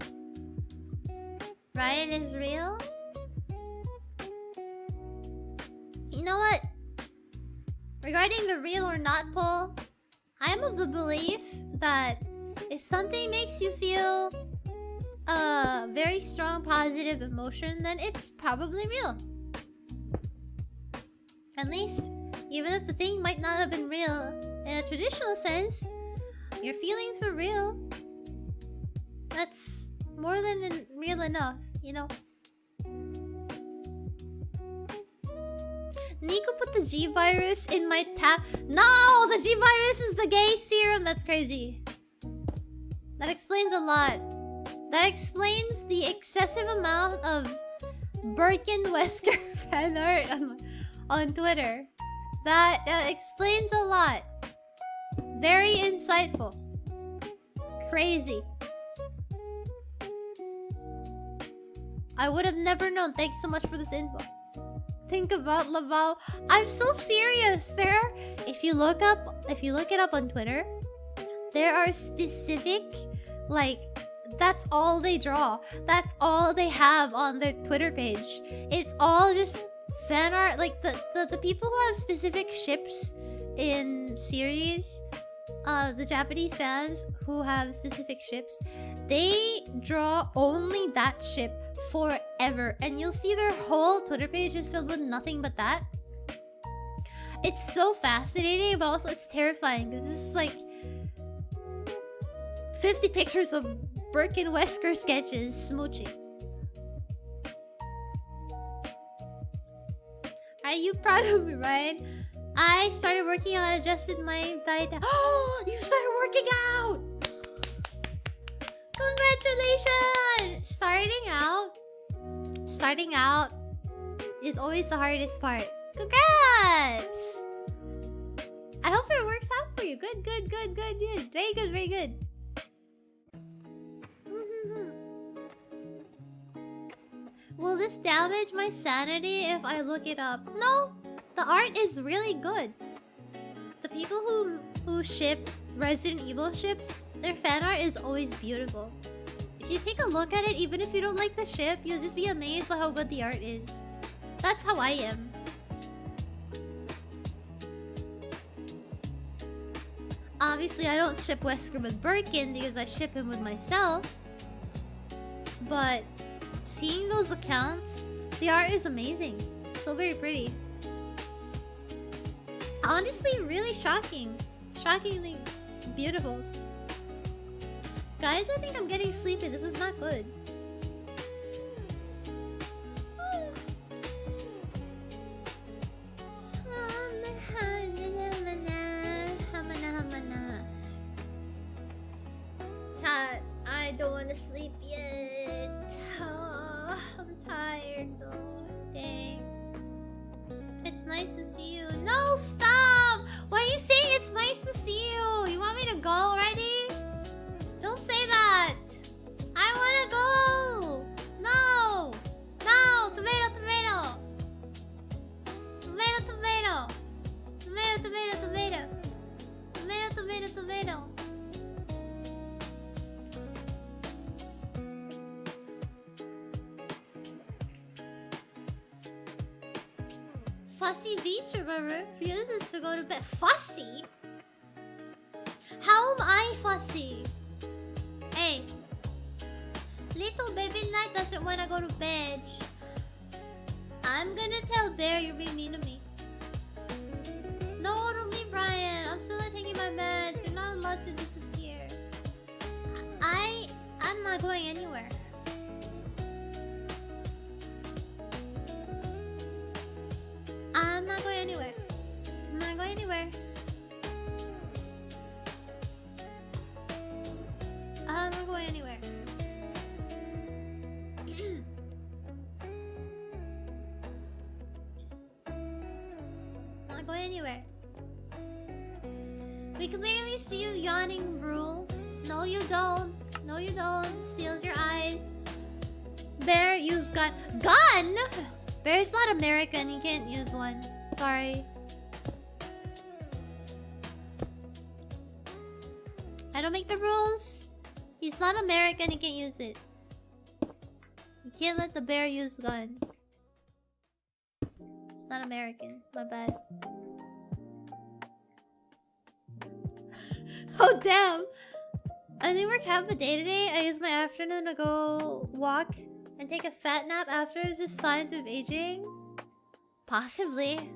Ryan is real? You know what? Regarding the real or not poll, I am of the belief that if something makes you feel a very strong positive emotion, then it's probably real. At least, even if the thing might not have been real in a traditional sense, your feelings are real. That's more than real enough, you know? Nico put the G virus in my tap. No! The G virus is the gay serum! That's crazy. That explains a lot. That explains the excessive amount of Birkin Wesker fan art on Twitter. That explains a lot. Very insightful. Crazy. I would have never known. Thanks so much for this info. Think about Laval. I'm so serious. If you look it up on Twitter, there are specific, like, that's all they draw. That's all they have on their Twitter page. It's all just fan art. Like the people who have specific ships in series, the Japanese fans who have specific ships, they draw only that ship forever, and you'll see their whole Twitter page is filled with nothing but that. It's so fascinating, but also it's terrifying because this is like 50 pictures of Birkin Wesker sketches smooching. Are you proud of me, Ryan? I started working out, adjusted my diet. Oh, you started working out! Congratulations! Starting out is always the hardest part. Congrats! I hope it works out for you. Good. Very good. Will this damage my sanity if I look it up? No, the art is really good. The people who ship Resident Evil ships, their fan art is always beautiful. If you take a look at it, even if you don't like the ship, you'll just be amazed by how good the art is. That's how I am. Obviously, I don't ship Wesker with Birkin because I ship him with myself. But seeing those accounts, the art is amazing. So very pretty. Honestly, really shocking. Shockingly beautiful. Guys, I think I'm getting sleepy. This is not good. Chat, I don't want to sleep yet. I'm tired though. Dang. It's nice to see you. No, stop! Why are you saying it's nice to see you? You want me to go already? Don't say that! I wanna go! No! No! Tomato! Tomato! Tomato! Tomato! Tomato! Tomato! Tomato! Tomato! Tomato! Tomato! Fussy VTuber refuses to go to bed. Fussy? How am I fussy? Hey, little baby Knight doesn't want to go to bed. I'm gonna tell Bear you're being mean to me. No, don't leave Ryan. I'm still not taking my meds. You're not allowed to disappear. I'm not going anywhere. I'm not going anywhere. I'm not going anywhere. I'm not going anywhere. Not going anywhere. We can clearly see you yawning, Brule. No, you don't. No, you don't. Steals your eyes. Bear, use gun. Gun? Bear's not American. He can't use one. Sorry. I don't make the rules. He's not American. He can't use it. He Can't let the bear use gun. It's not American. My bad. Oh damn! I think we're half a day today. I use my afternoon to go walk and take a fat nap after. Is this signs of aging? Possibly.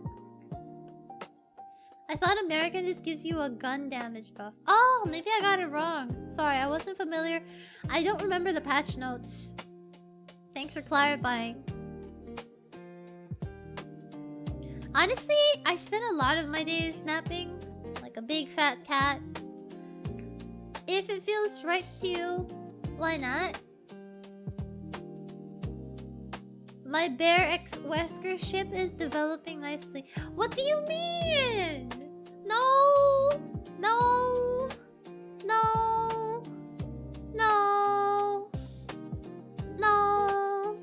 I thought American just gives you a gun damage buff. Oh, maybe I got it wrong. Sorry, I wasn't familiar. I don't remember the patch notes. Thanks for clarifying. Honestly, I spend a lot of my days napping. Like a big fat cat. If it feels right to you, why not? My Bear X Wesker ship is developing nicely. What do you mean? No! No! No! No! No!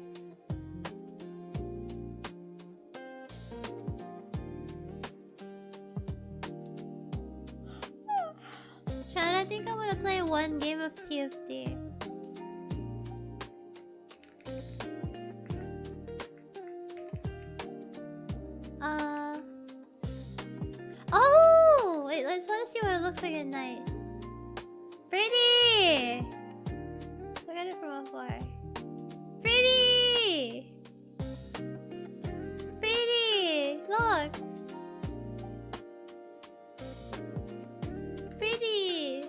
Chad, I think I'm gonna play one game of TFT. Oh! Wait, I just want to see what it looks like at night. Pretty! Look at it from afar. Pretty! Pretty! Look! Pretty!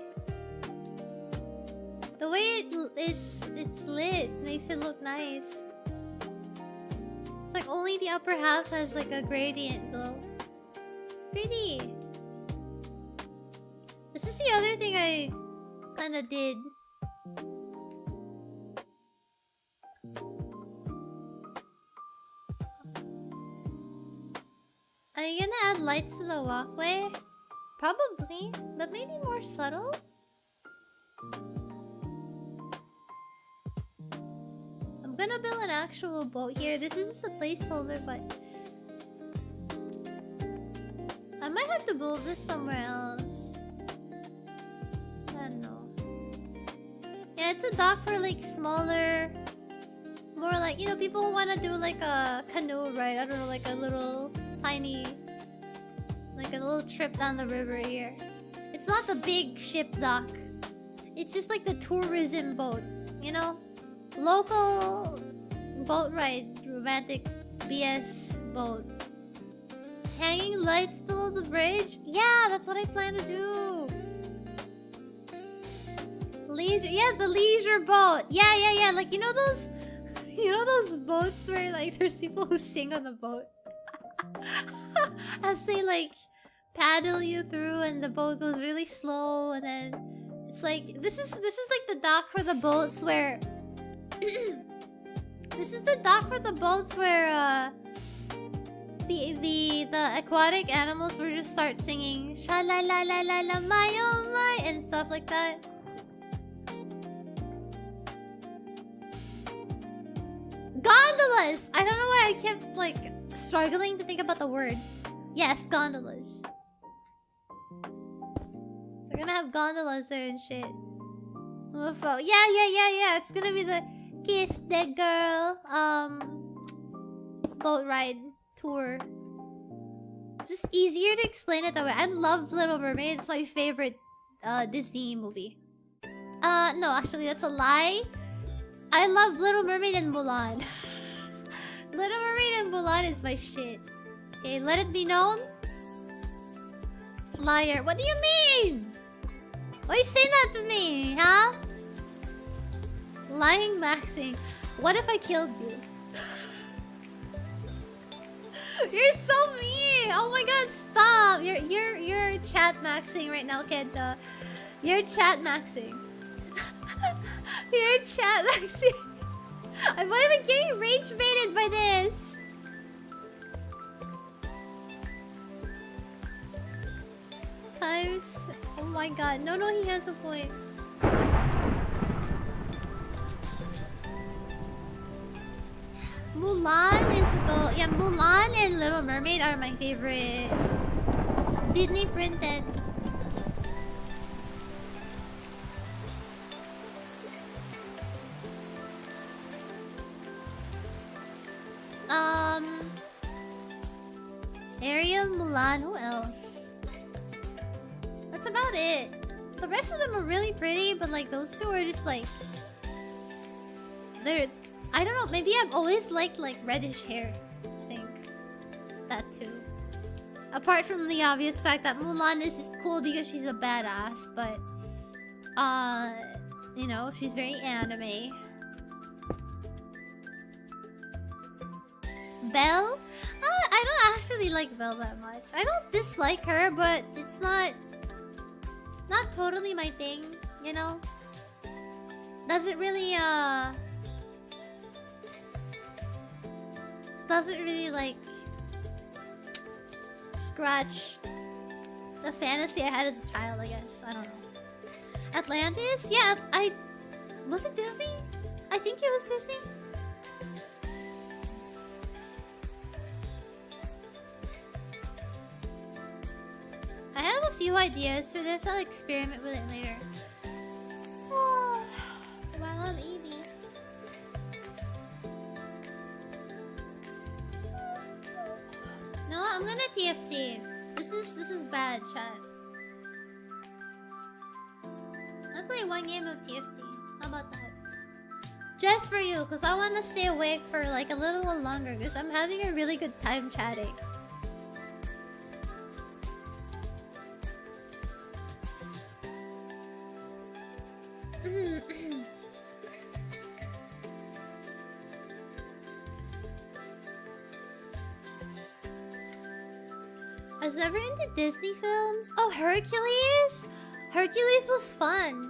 The way it's lit makes it look nice. It's like only the upper half has like a gradient glow. Pretty! This is the other thing I kinda did. Are you gonna add lights to the walkway? Probably, but maybe more subtle? I'm gonna build an actual boat here. This is just a placeholder, but I might have to build this somewhere else. I don't know. Yeah, it's a dock for like smaller, more like, you know, people who want to do like a canoe ride. I don't know, like a little tiny, like a little trip down the river here. It's not the big ship dock. It's just like the tourism boat, you know? Local boat ride, romantic BS boat. Hanging lights below the bridge? Yeah, that's what I plan to do. Leisure, yeah, the leisure boat. Yeah. Like, you know those, you know those boats where like there's people who sing on the boat as they like paddle you through, and the boat goes really slow, and then it's like this is like the dock for the boats where this is the dock for the boats where the aquatic animals will just start singing sha la la la la la my oh my and stuff like that. Gondolas! I don't know why I kept like struggling to think about the word. Yes, gondolas. They're gonna have gondolas there and shit. Yeah. It's gonna be the Kiss the Girl boat ride tour. It's just easier to explain it that way. I love Little Mermaid. It's my favorite Disney movie. No, actually that's a lie. I love Little Mermaid and Mulan. Little Mermaid and Mulan is my shit. Okay, let it be known. Liar. What do you mean? Why are you saying that to me, huh? Lying maxing. What if I killed you? You're so mean! Oh my god, stop! You're chat maxing right now, Kenta. You're chat maxing. You're chat maxing. I'm not even getting rage baited by this. Times. Oh my god. No, he has a point. Mulan is the goal. Yeah, Mulan and Little Mermaid are my favorite Disney printed. about it. The rest of them are really pretty, but like those two are just like they're. I don't know. Maybe I've always liked like reddish hair. I think that too. Apart from the obvious fact that Mulan is just cool because she's a badass, but you know, she's very anime. Belle? I don't actually like Belle that much. I don't dislike her, but it's not totally my thing, you know? Doesn't really like scratch the fantasy I had as a child, I guess. I don't know. Atlantis? Yeah, was it Disney? I think it was Disney. I have a few ideas for this. I'll experiment with it later. Oh, wow, I'm Evie. No, I'm gonna TFT. This is bad, chat. I'll play one game of TFT. How about that? Just for you, because I want to stay awake for like a little while longer, because I'm having a really good time chatting. I was never into Disney films. Oh, Hercules? Hercules was fun.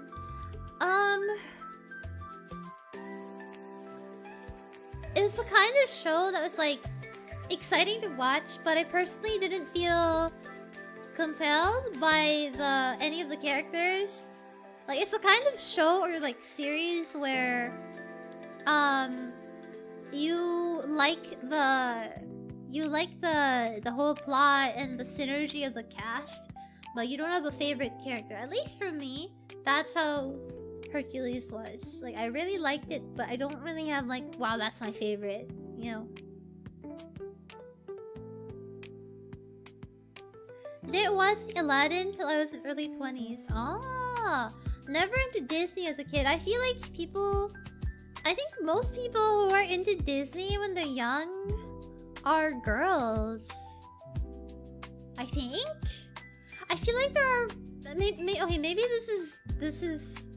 It was the kind of show that was like exciting to watch, but I personally didn't feel compelled by any of the characters. Like, it's a kind of show or like series where you like the whole plot and the synergy of the cast, but you don't have a favorite character. At least for me, that's how Hercules was. Like, I really liked it, but I don't really have like, wow, that's my favorite, you know. Didn't watch Aladdin till I was in early 20s. Ah, never into Disney as a kid. I feel like I think most people who are into Disney when they're young are girls. I think. I feel like there are. Okay, maybe this is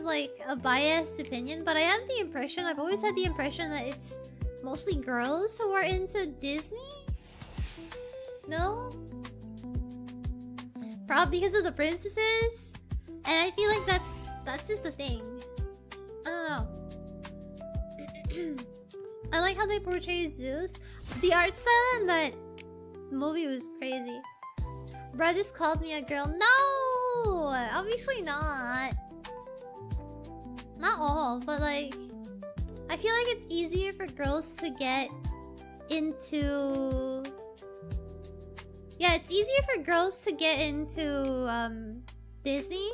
like a biased opinion, but I have the impression. I've always had the impression that it's mostly girls who are into Disney. No. Probably because of the princesses, and I feel like that's just a thing. I don't know. I like how they portrayed Zeus. The art style in that movie was crazy. Bruh just called me a girl. No! Obviously not. Not all, but like, I feel like it's easier for girls to get into... Yeah, it's easier for girls to get into Disney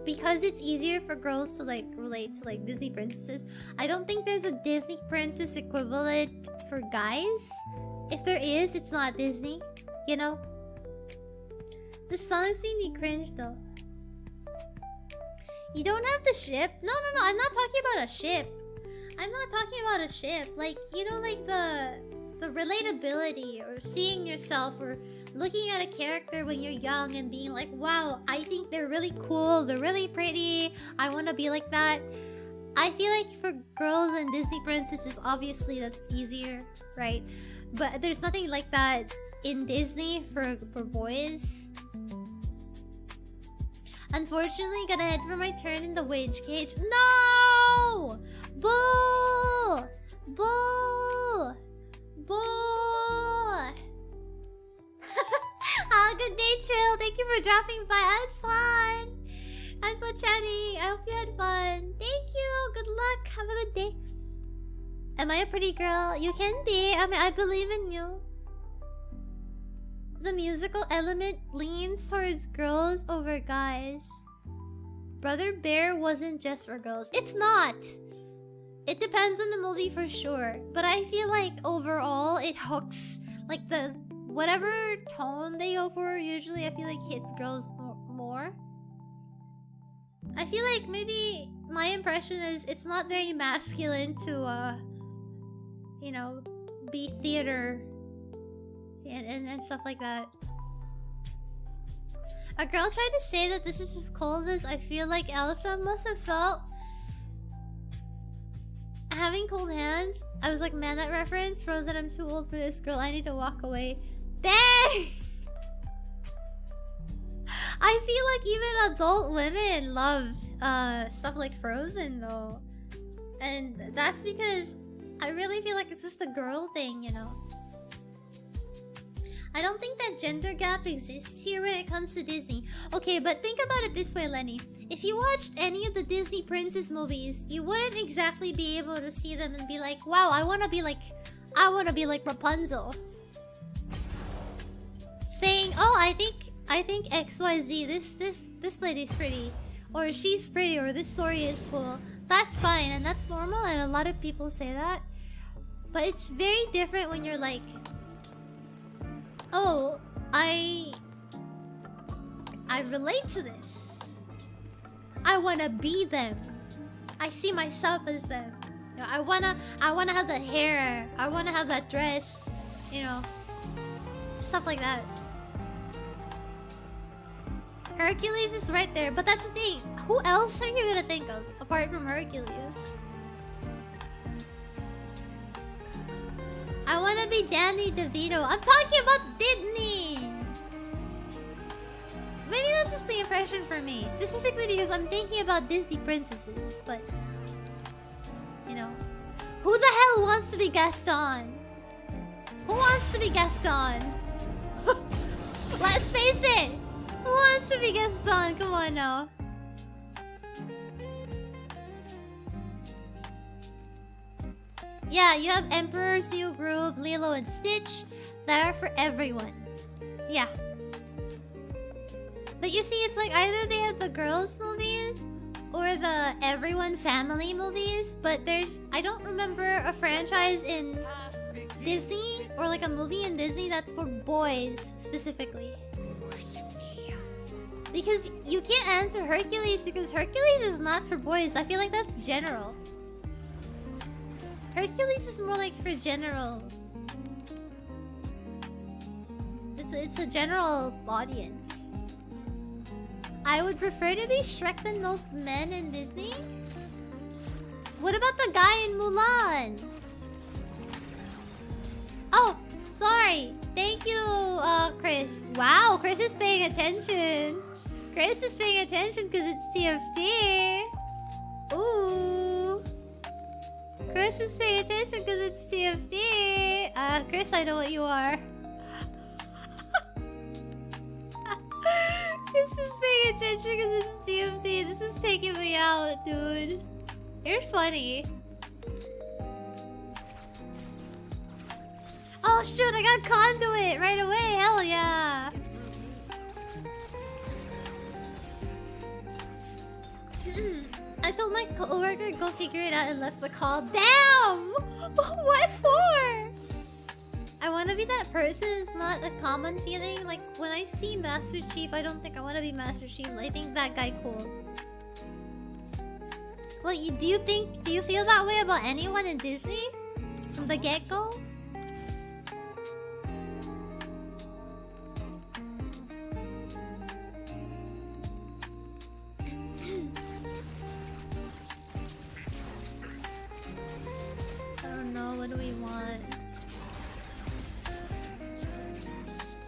because it's easier for girls to like relate to like Disney princesses. I don't think there's a Disney princess equivalent for guys. If there is, it's not Disney, you know? The song's made me cringe though. You don't have the ship? No, I'm not talking about a ship. I'm not talking about a ship. Like, you know, like the relatability or seeing yourself or looking at a character when you're young and being like, wow, I think they're really cool, they're really pretty, I want to be like that. I feel like for girls and Disney princesses, obviously that's easier, right? But there's nothing like that in Disney for boys. Unfortunately, gotta head for my turn in the wage cage. No! Bull! Bull! Bull! Good day, Trill. Thank you for dropping by. I had fun. I had fun chatting. I hope you had fun. Thank you. Good luck. Have a good day. Am I a pretty girl? You can be. I mean, I believe in you. The musical element leans towards girls over guys. Brother Bear wasn't just for girls. It's not. It depends on the movie for sure. But I feel like overall it hooks. Like the whatever tone they go for, usually I feel like hits girls more. I feel like maybe my impression is it's not very masculine to, you know, be theater and stuff like that. A girl tried to say that this is as cold as I feel like Elsa must have felt having cold hands. I was like, man, that reference. Frozen, I'm too old for this, girl. I need to walk away. Dang! I feel like even adult women love stuff like Frozen though. And that's because I really feel like it's just a girl thing, you know. I don't think that gender gap exists here when it comes to Disney. Okay, but think about it this way, Lenny. If you watched any of the Disney princess movies, you wouldn't exactly be able to see them and be like, wow, I wanna be like Rapunzel. Saying, oh, I think XYZ, this lady's pretty, or she's pretty, or this story is cool. That's fine, and that's normal, and a lot of people say that. But it's very different when you're like, oh, I relate to this. I wanna be them. I see myself as them. You know, I wanna have that hair. I wanna have that dress. You know, stuff like that. Hercules is right there, but that's the thing. Who else are you gonna think of apart from Hercules? I wanna be Danny DeVito. I'm talking about Disney! Maybe that's just the impression for me. Specifically because I'm thinking about Disney princesses, but... You know. Who the hell wants to be Gaston? Who wants to be Gaston? Let's face it! Who wants to be Gaston? Come on now. Yeah, you have Emperor's New Groove, Lilo and Stitch that are for everyone. Yeah. But you see, it's like either they have the girls movies or the everyone family movies, but I don't remember a franchise in Disney or like a movie in Disney that's for boys specifically. Because you can't answer Hercules because Hercules is not for boys. I feel like that's general. Hercules is more like for general. It's a general audience. I would prefer to be Shrek than most men in Disney. What about the guy in Mulan? Oh, sorry. Thank you, Chris. Wow, Chris is paying attention. Chris is paying attention because it's TFT. Ooh. Chris is paying attention because it's TFT. Chris, I know what you are. Chris is paying attention because it's TFT. This is taking me out, dude. You're funny. Oh shoot, I got conduit right away. Hell yeah. I told my coworker go figure it out and left the call. Damn! What for? I want to be that person. It's not a common feeling. Like when I see Master Chief, I don't think I want to be Master Chief. I think that guy cool. Well, do you feel that way about anyone in Disney from the get-go? What do we want?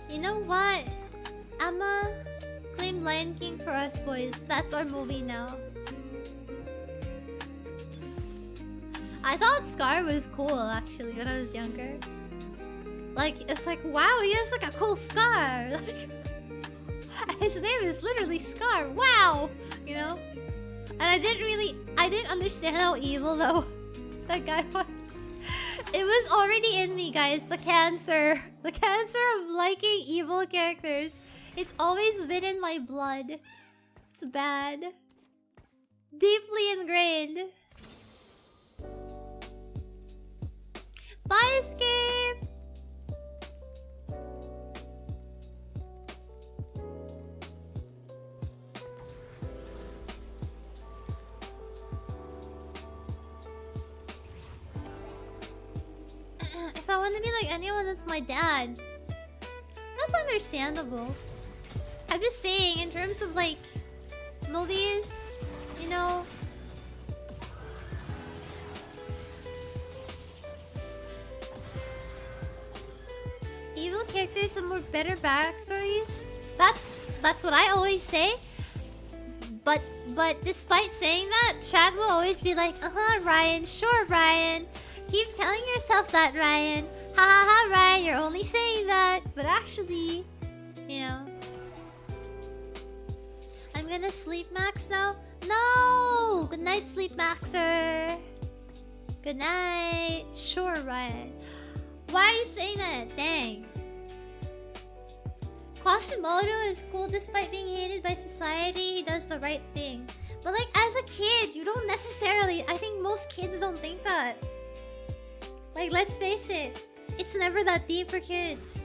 You know what? Emma, claim Lion King for us boys. That's our movie now. I thought Scar was cool actually when I was younger. Like, it's like, wow, he has like a cool scar. Like, his name is literally Scar. Wow! You know? And I didn't understand how evil though that guy was. It was already in me, guys. The cancer of liking evil characters. It's always been in my blood. It's bad. Deeply ingrained. Bye, Escape! want to be like anyone that's my dad. That's understandable. I'm just saying, in terms of like movies, you know. Evil characters have more better backstories. That's what I always say. But despite saying that, Chad will always be like, Ryan, sure, Ryan. Keep telling yourself that, Ryan. Ha ha ha, Ryan, you're only saying that. But actually, you know. I'm gonna sleep max now. No! Good night, sleep maxer. Good night. Sure, Ryan. Why are you saying that? Dang. Quasimodo is cool despite being hated by society. He does the right thing. But like, as a kid, you don't necessarily... I think most kids don't think that. Like, let's face it. It's never that deep for kids.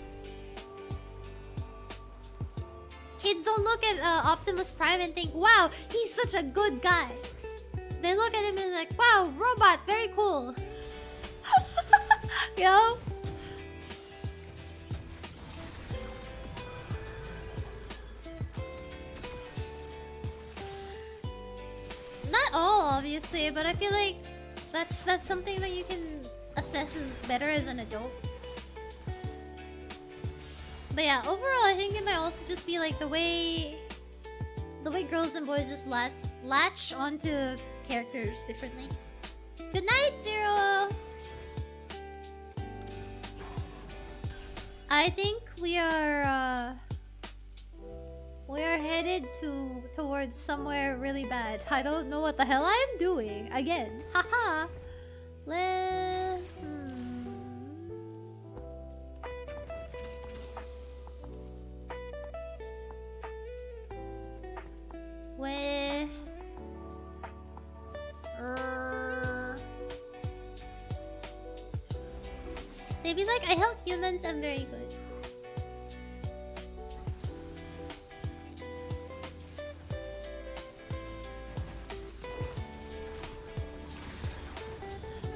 Kids don't look at Optimus Prime and think, wow, he's such a good guy. They look at him and like, wow, robot, very cool. You know? Not all, obviously, but I feel like that's something that you can assess as better as an adult. But yeah, overall, I think it might also just be like the way girls and boys just latch onto characters differently. Good night, Zero. I think we are headed towards somewhere really bad. I don't know what the hell I am doing again. Haha. Where? They be like, I help humans, I'm very good.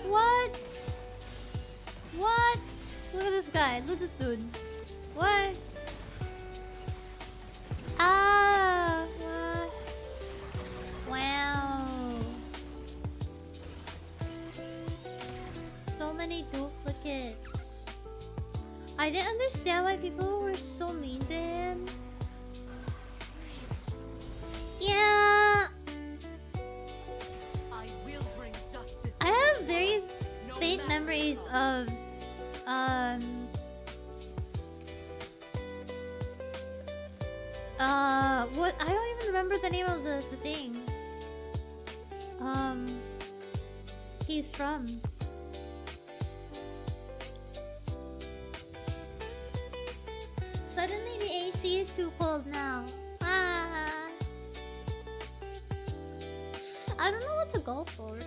What? What? Look at this guy. Look at this dude. What? Ah. Wow. So many duplicates. I didn't understand why people were so mean to him. Yeah. I have very faint memories of what, I don't even remember the name of the thing he's from. Suddenly the AC is too cold now. Ah. I don't know what to go for.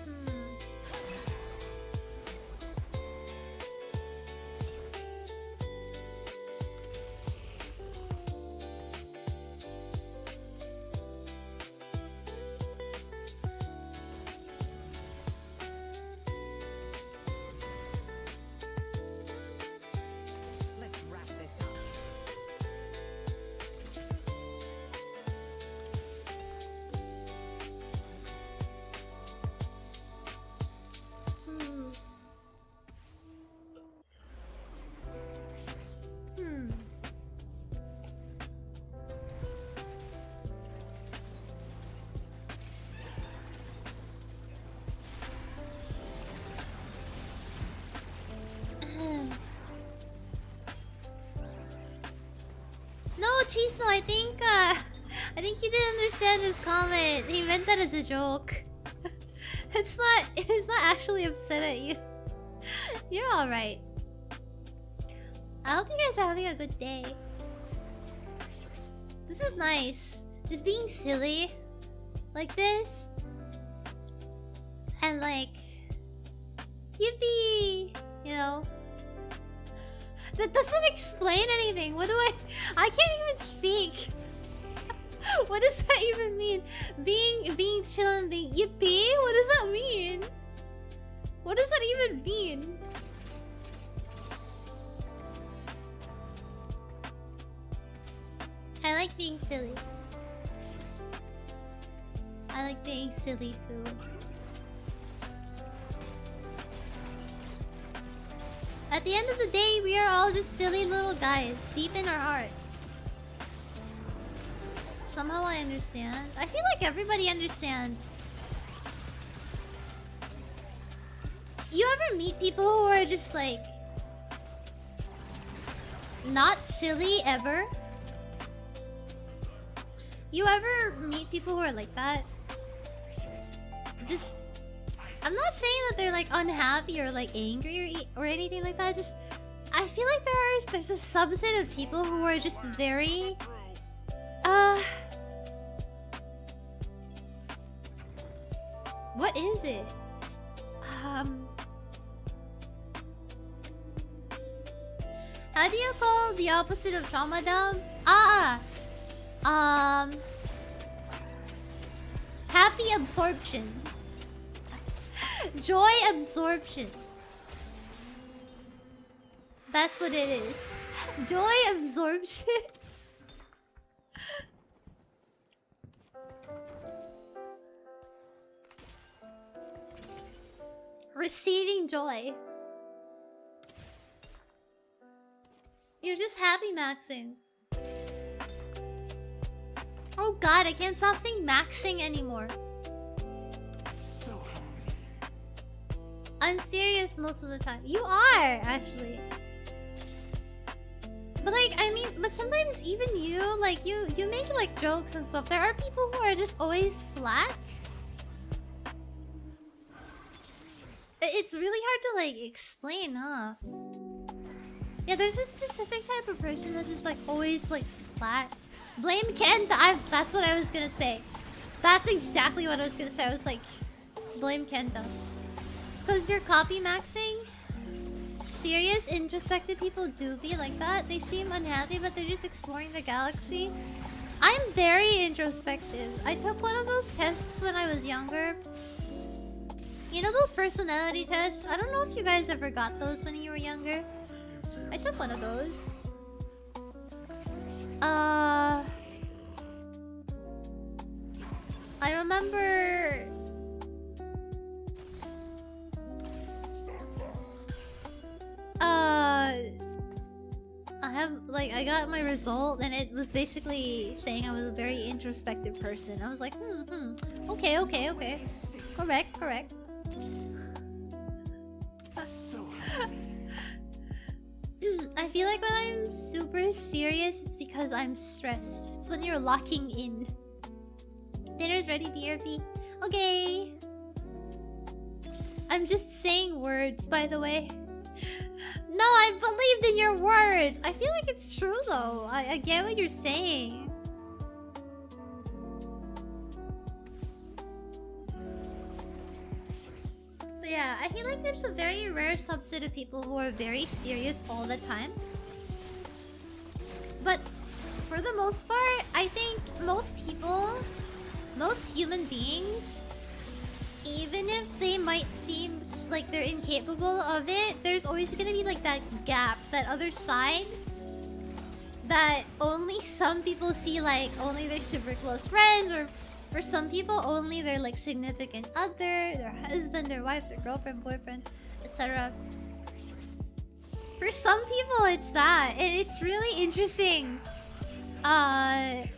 Cheese, no, I think you didn't understand his comment. He meant that as a joke. He's not actually upset at you. You're alright. I hope you guys are having a good day. This is nice. Just being silly like this. And like, yippee, you know. That doesn't explain anything. What do I can't even speak. What does that even mean? Being chill and being yippee? What does that mean? What does that even mean? I like being silly. I like being silly too. At the end of the day, we are all just silly little guys, deep in our hearts. Somehow I understand. I feel like everybody understands. You ever meet people who are just like... not silly ever? You ever meet people who are like that? Just... I'm not saying that they're like unhappy or like angry or anything like that. Just... I feel like there's a subset of people who are just very... What is it? How do you call the opposite of trauma dump? Happy absorption. Joy absorption. That's what it is. Joy absorption. Receiving joy. You're just happy maxing. Oh god, I can't stop saying maxing anymore. I'm serious most of the time. You are, actually. But like, I mean, but sometimes even you, like, you make like jokes and stuff. There are people who are just always flat. It's really hard to like explain, huh? Yeah, there's a specific type of person that's just like always like flat. Blame Kenta. That's what I was gonna say. That's exactly what I was gonna say. I was like, blame Kenta. It's because you're copy maxing. Serious, introspective people do be like that. They seem unhappy, but they're just exploring the galaxy. I'm very introspective. I took one of those tests when I was younger. You know those personality tests? I don't know if you guys ever got those when you were younger. I took one of those. I remember... I got my result and it was basically saying I was a very introspective person. I was like, okay. Correct. I feel like when I'm super serious, it's because I'm stressed. It's when you're locking in. Dinner's ready, BRB. Okay. I'm just saying words, by the way. No, I believed in your words. I feel like it's true, though. I get what you're saying. But yeah, I feel like there's a very rare subset of people who are very serious all the time. But for the most part, I think most people, most human beings, even if they might seem like they're incapable of it, there's always gonna be like that gap, that other side that only some people see, like only their super close friends, or for some people only their like significant other, their husband, their wife, their girlfriend, boyfriend, etc. For some people it's that, and it's really interesting. I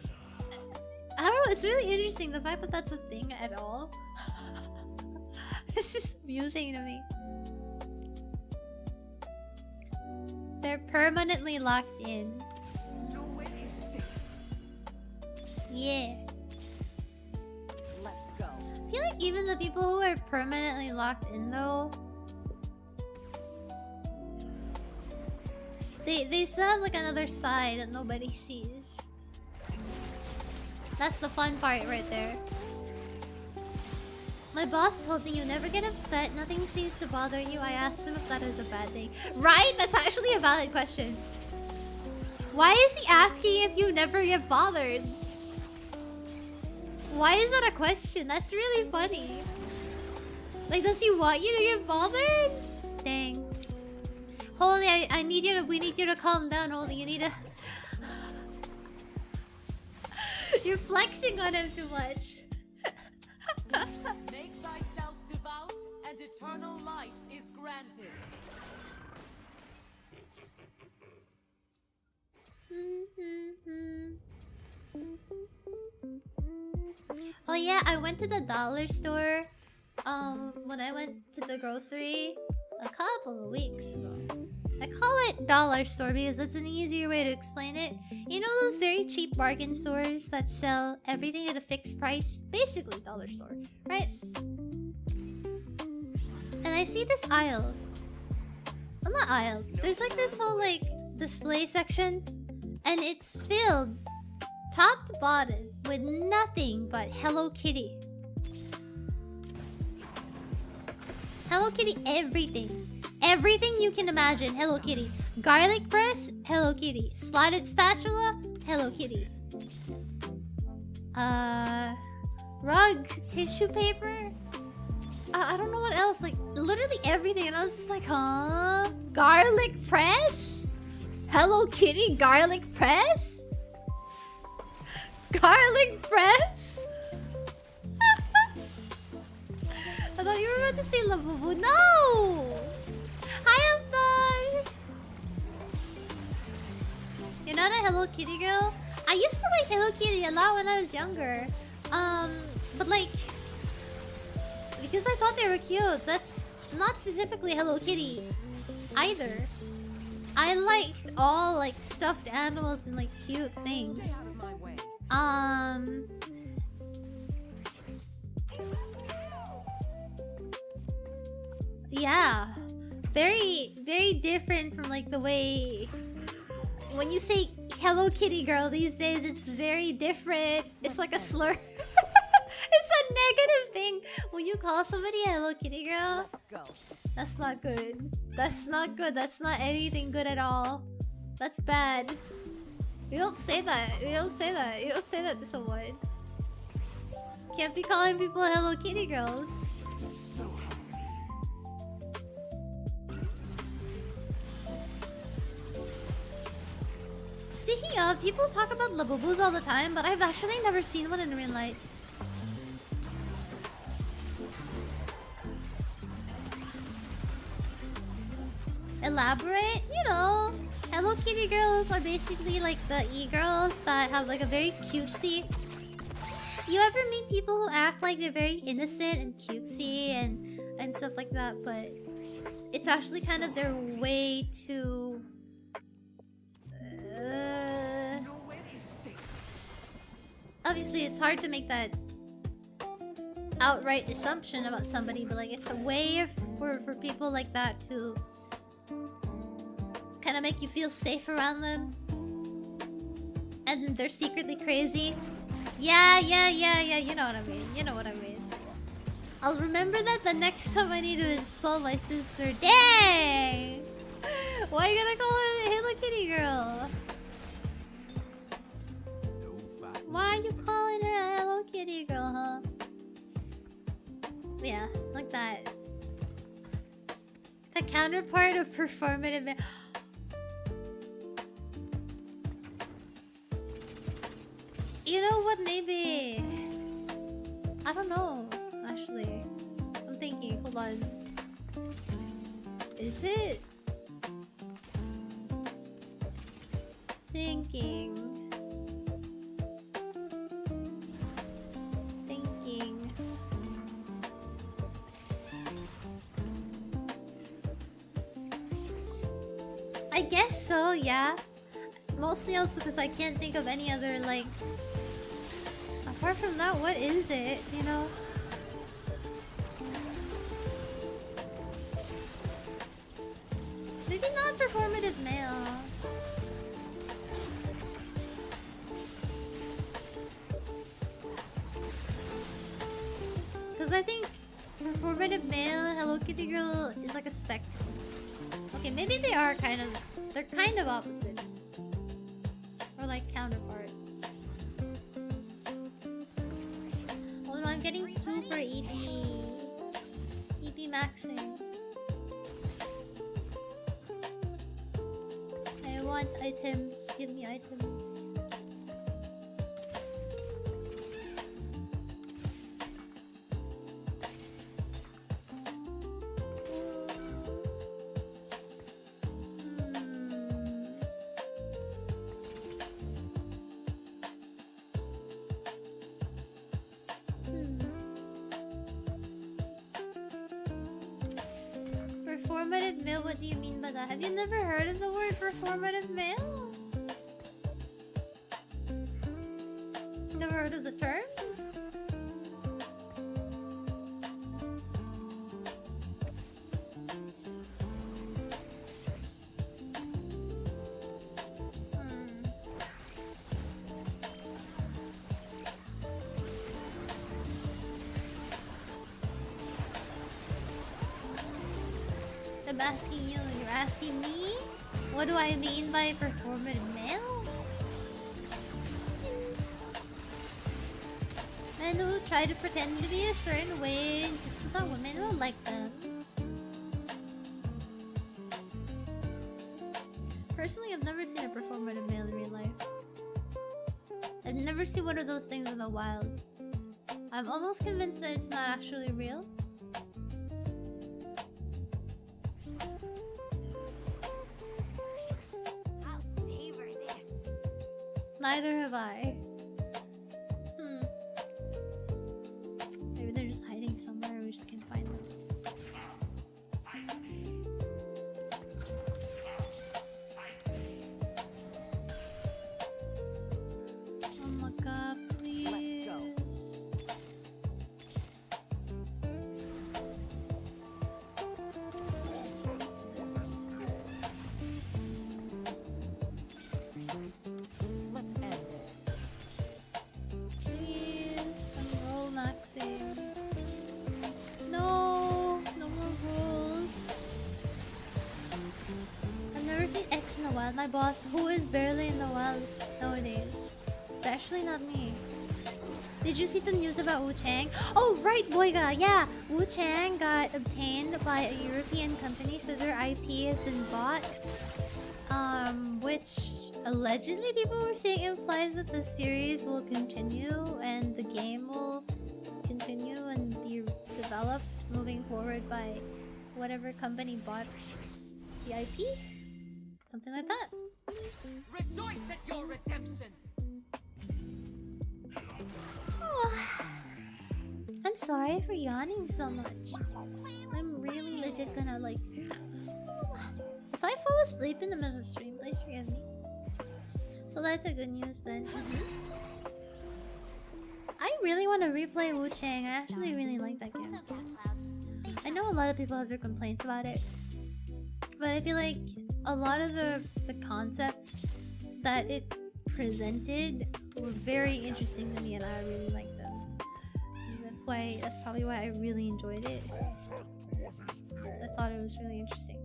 don't know, it's really interesting the fact that that's a thing at all. This is amusing to me. They're permanently locked in. Yeah. Let's go. I feel like even the people who are permanently locked in, though, they still have like another side that nobody sees. That's the fun part right there. My boss told me you never get upset, nothing seems to bother you. I asked him if that is a bad thing. Right? That's actually a valid question. Why is he asking if you never get bothered? Why is that a question? That's really funny. Like, does he want you to get bothered? Dang. Holy, I need you to, we need you to calm down, Holy. You need to... You're flexing on him too much. Make thyself devout, and eternal life is granted. Oh yeah, I went to the dollar store when I went to the grocery a couple of weeks ago. I call it dollar store because that's an easier way to explain it. You know those very cheap bargain stores that sell everything at a fixed price? Basically dollar store, right? And I see this aisle. Well, not aisle. There's like this whole like display section, and it's filled top to bottom with nothing but Hello Kitty. Hello Kitty everything. Everything you can imagine, Hello Kitty. Garlic press, Hello Kitty. Slotted spatula, Hello Kitty. Rug, tissue paper. I don't know what else. Like literally everything, and I was just like, huh? Garlic press? Hello Kitty garlic press? Garlic press? I thought you were about to say Labubu. No! Hi, Updog! You're not a Hello Kitty girl? I used to like Hello Kitty a lot when I was younger. But like... because I thought they were cute. That's not specifically Hello Kitty either. I liked all like stuffed animals and like cute things. Yeah. Very, very different from like the way when you say Hello Kitty girl these days, it's very different. It's like a slur. It's a negative thing when you call somebody a Hello Kitty girl. That's not good. That's not good. That's not anything good at all. That's bad. You don't say that. You don't say that. You don't say that to someone. Can't be calling people Hello Kitty girls. Speaking of, people talk about Labubus all the time, but I've actually never seen one in real life. Elaborate? You know, Hello Kitty girls are basically like the e-girls that have like a very cutesy... You ever meet people who act like they're very innocent and cutesy and stuff like that, but it's actually kind of their way to... Obviously, it's hard to make that outright assumption about somebody, but like it's a way for people like that to kind of make you feel safe around them, and they're secretly crazy. Yeah. You know what I mean. You know what I mean. I'll remember that the next time I need to insult my sister. Dang! Why are you gonna call her the Hello Kitty girl? Why are you calling her a Hello Kitty girl, huh? Yeah, like that. The counterpart of performative. You know what? Maybe I don't know. Actually, I'm thinking. Hold on. Is it? Thinking. I guess so, yeah. Mostly also because I can't think of any other, like... Apart from that, what is it, you know? Maybe non-performative male. Because I think performative male, Hello Kitty girl is like a spectrum. Okay, maybe they are kind of... They're kind of opposites. Or like counterpart. Oh no, I'm getting super EP. EP maxing. I want items. Give me items. Performative male, what do you mean by that? Have you never heard of the word performative male? Never heard of the term? I'm asking you, you're asking me? What do I mean by performative male? Men who try to pretend to be a certain way just so that women will like them. Personally, I've never seen a performative male in real life. I've never seen one of those things in the wild. I'm almost convinced that it's not actually real. Neither have I. Maybe they're just hiding somewhere and we just can't find them. Oh my god, please. Let's end this. Please, I'm roll maxing. No, no more rolls. I've never seen X in the wild. My boss, who is barely in the wild nowadays, especially not me. Did you see the news about Wu Chang? Oh right, Boyga, yeah. Wu Chang got obtained by a European company, so their IP has been bought. Which allegedly people were saying implies that the series will continue and the game will continue and be developed moving forward by whatever company bought the IP. Something like that. Rejoice at your redemption. Oh, I'm sorry for yawning so much. I'm really legit gonna like... If I fall asleep in the middle of the stream, please forgive me. So that's a good news then. I really want to replay Wu Chang. I actually really like that game. I know a lot of people have their complaints about it, but I feel like a lot of the concepts that it presented were very interesting to me, and I really liked them. And that's probably why I really enjoyed it. I thought it was really interesting.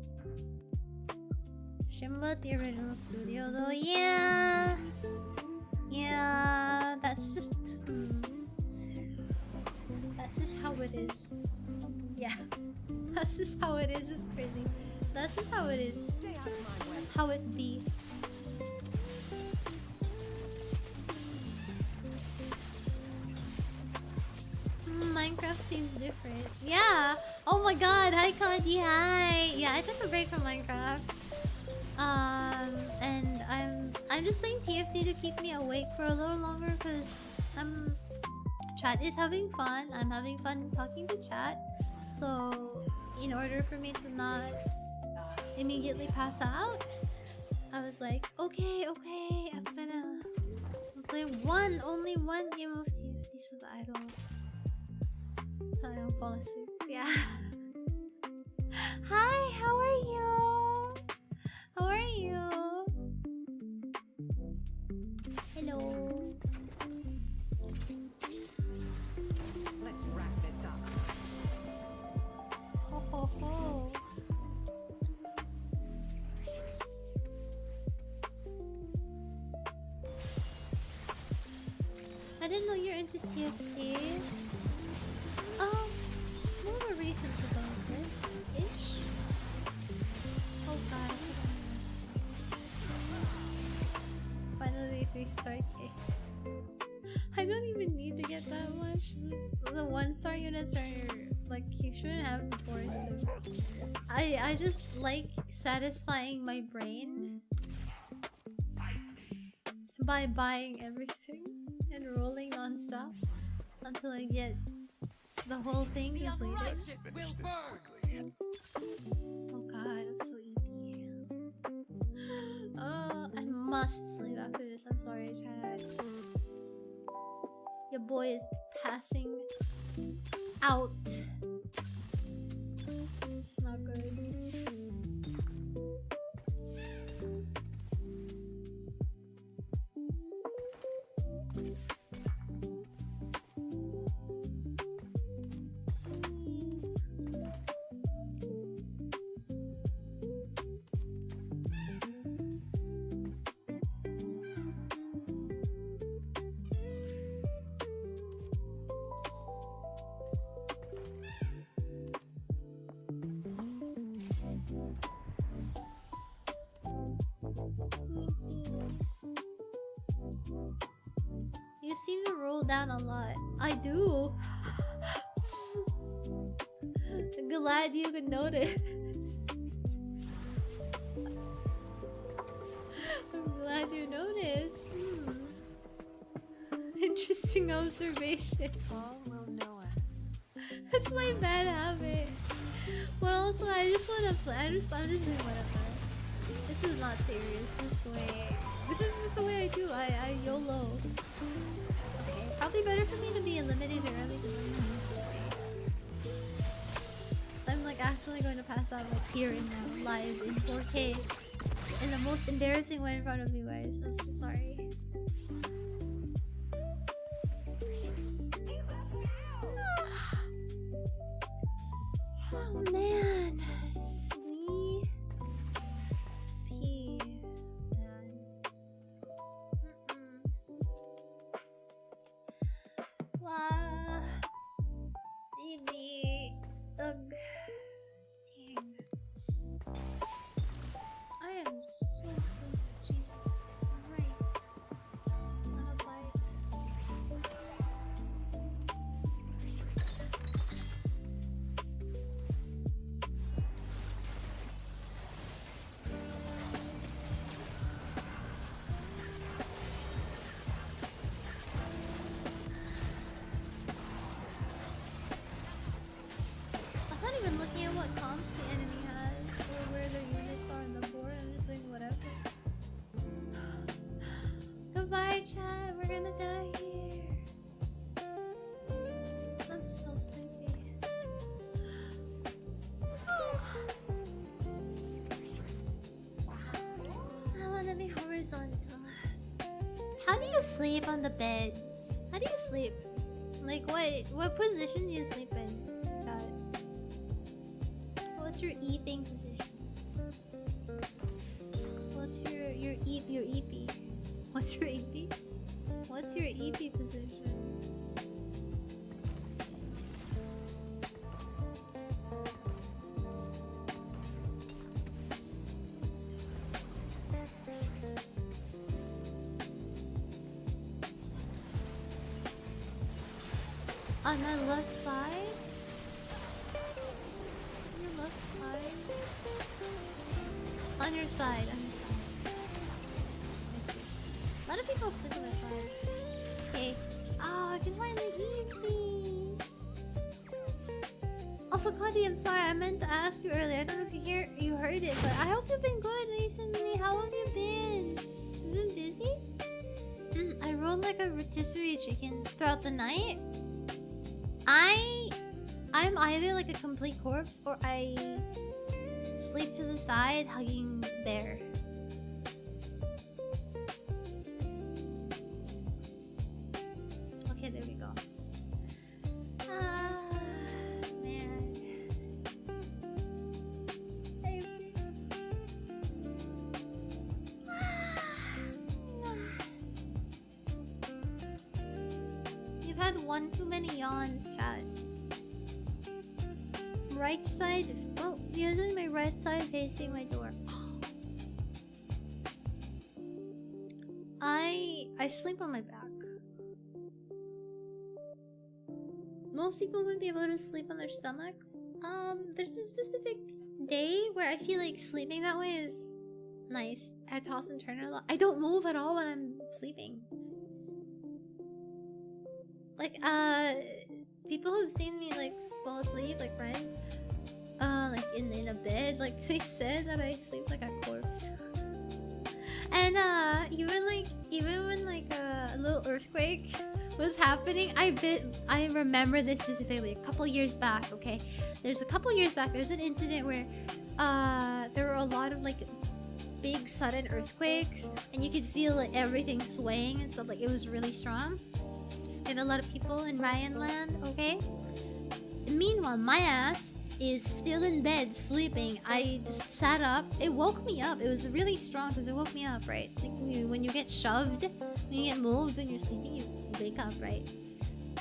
Shimba, the original studio though, yeah, that's just how it is. Yeah, that's just how it is. It's crazy. That's just how it is. That's how it be. Minecraft seems different. Yeah. Oh my god. Hi, Conti. Hi. Yeah, I took a break from Minecraft. And I'm just playing TFT to keep me awake for a little longer because chat is having fun. I'm having fun talking to chat. So in order for me to not immediately pass out, I was like, okay, I'm gonna play only one game of TFT so that I don't fall asleep. Yeah. Hi, how are you? How are you? Hello. Let's wrap this up. Ho ho ho. I didn't know you're into TFT. More recent development ish. Oh god, I forgot. Finally 3-star K. I don't even need to get that much. The 1-star units are like, you shouldn't have to force them. I just like satisfying my brain by buying everything and rolling non-stop until I get The whole thing The completed. unrighteous Finish will this burn. quickly. Oh god, I'm so eepy. I must sleep after this. I'm sorry, Chad. Your boy is passing out. It's not good. You seem to roll down a lot. I do. Glad you can notice. I'm glad you noticed. Interesting observation. All will know us. That's my bad habit. But also, I just want to play. I'm just doing whatever. This is not serious. This is just the way I do. I YOLO. It's okay. Probably better for me to be eliminated early because I'm really sleepy. I'm like actually going to pass out like here and now, live in 4K, in the most embarrassing way in front of you guys. I'm so sorry. Oh man, sleepy man. Wow, sleepy. Ugh. Dang. I am so sleepy. Jesus Christ. What a bite. I'm not even looking at what comps the enemy has or where their units are on the board. I'm just doing whatever. Goodbye, chat. We're gonna die here. I'm so sleepy. I wanna be horizontal. How do you sleep on the bed? How do you sleep? Like what position do you sleep in, chat? What's your eeping position? What's your EP? What's your EP? What's your EP position? On my left side? On your left side? On your side, on your side. I see. A lot of people sleep on their side. Okay. Oh, I can finally eat these. Also, Cuddy, I'm sorry, I meant to ask you earlier. I don't know if you heard it, but I hope you've been good recently. How have you been? You been busy? I rolled like a rotisserie chicken throughout the night. I'm either like a complete corpse or I sleep to the side hugging bear. Okay, there we go. Ah, man. You've had one too many yawns, chat. Right side. Oh, using my right side facing my door. I sleep on my back. Most people wouldn't be able to sleep on their stomach. There's a specific day where I feel like sleeping that way is nice. I toss and turn a lot. I don't move at all when I'm sleeping. Like, people who've seen me like fall asleep, like friends, like in a bed, like they said that I sleep like a corpse. And even when like a little earthquake was happening, I remember this specifically a couple years back. Okay, there's an incident where there were a lot of like big sudden earthquakes, and you could feel like everything swaying and stuff. Like it was really strong. Scared a lot of people in Raian land. Okay. Meanwhile, my ass is still in bed sleeping. I just sat up. It woke me up. It was really strong because it woke me up, right? Like when you get shoved, when you get moved when you're sleeping, you wake up, right?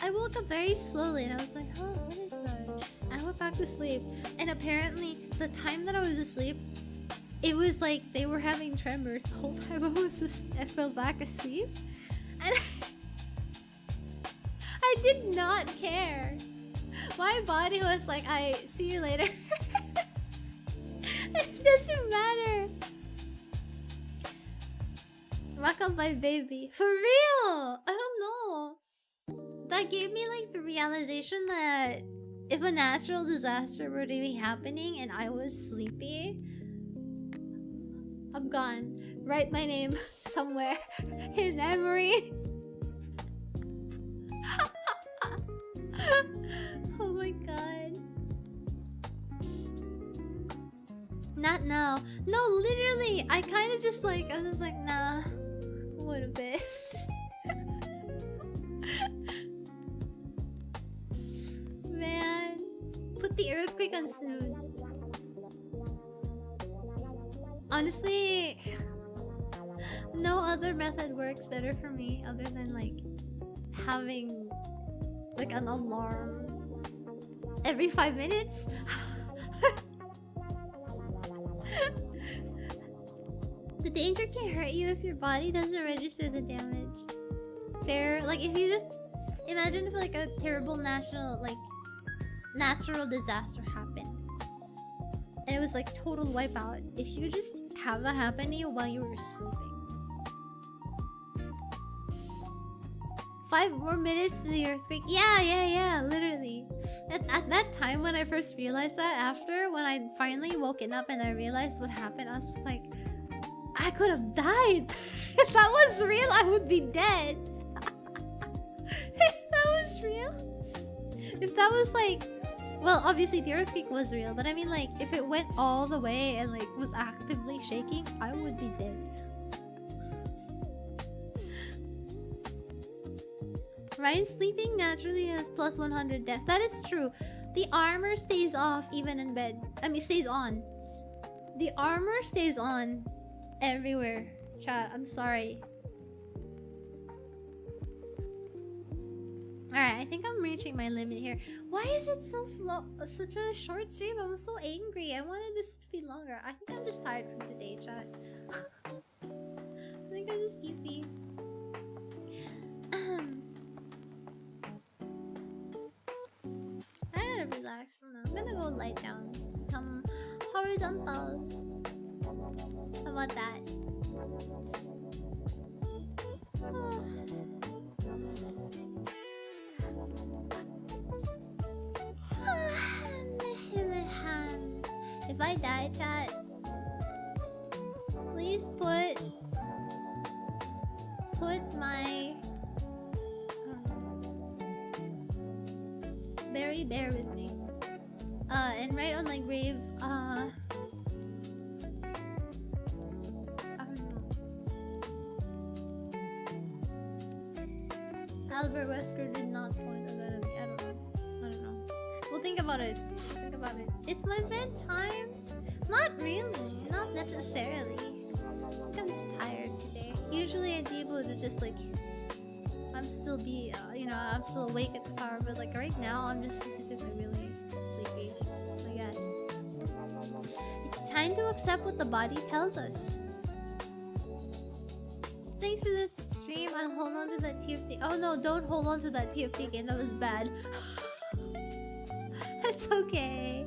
I woke up very slowly and I was like, oh, what is that? And I went back to sleep. And apparently, the time that I was asleep, it was like they were having tremors the whole time I fell back asleep. And I did not care. My body was like, I see you later. It doesn't matter. Rock up my baby. For real! I don't know. That gave me like the realization that if a natural disaster were to be happening and I was sleepy, I'm gone. Write my name somewhere in memory. Oh my god. Not now. No, literally. I kind of just like, I was just like, nah. What a bit. Man. Put the earthquake on snooze. Honestly, no other method works better for me other than like having like an alarm every 5 minutes. The danger can hurt you if your body doesn't register the damage. Fair. Like if you just imagine if like a terrible natural disaster happened and it was like total wipeout. If you just have that happen to you while you were sleeping, 5 more minutes to the earthquake. Yeah, literally. At that time when I first realized that, after when I finally woken up and I realized what happened, I was like, I could have died. If that was real, I would be dead. If that was real. If that was like, well, obviously the earthquake was real, but I mean like if it went all the way and like was actively shaking, I would be dead. Ryan sleeping naturally has plus 100 def. That is true. The armor stays off even in bed. I mean, stays on. The armor stays on everywhere. Chat, I'm sorry. Alright, I think I'm reaching my limit here. Why is it so slow? Such a short stream? I'm so angry. I wanted this to be longer. I think I'm just tired from today, chat. I think I'm just sleepy. I gotta relax from now. I'm gonna go lie down. Become horizontal. How about that? If I die, chat, please put my bear with me. And write on my grave, I don't know. Albert Wesker did not point a gun at me. I don't know. We'll think about it. It's my bedtime. Not really. Not necessarily. I think I'm just tired today. Usually I'd be able to just like, I'm still awake at this hour, but like right now I'm just specifically really sleepy, I guess. It's time to accept what the body tells us. Thanks for the stream. I'll hold on to that TFT. Oh no, don't hold on to that TFT game. That was bad. That's okay.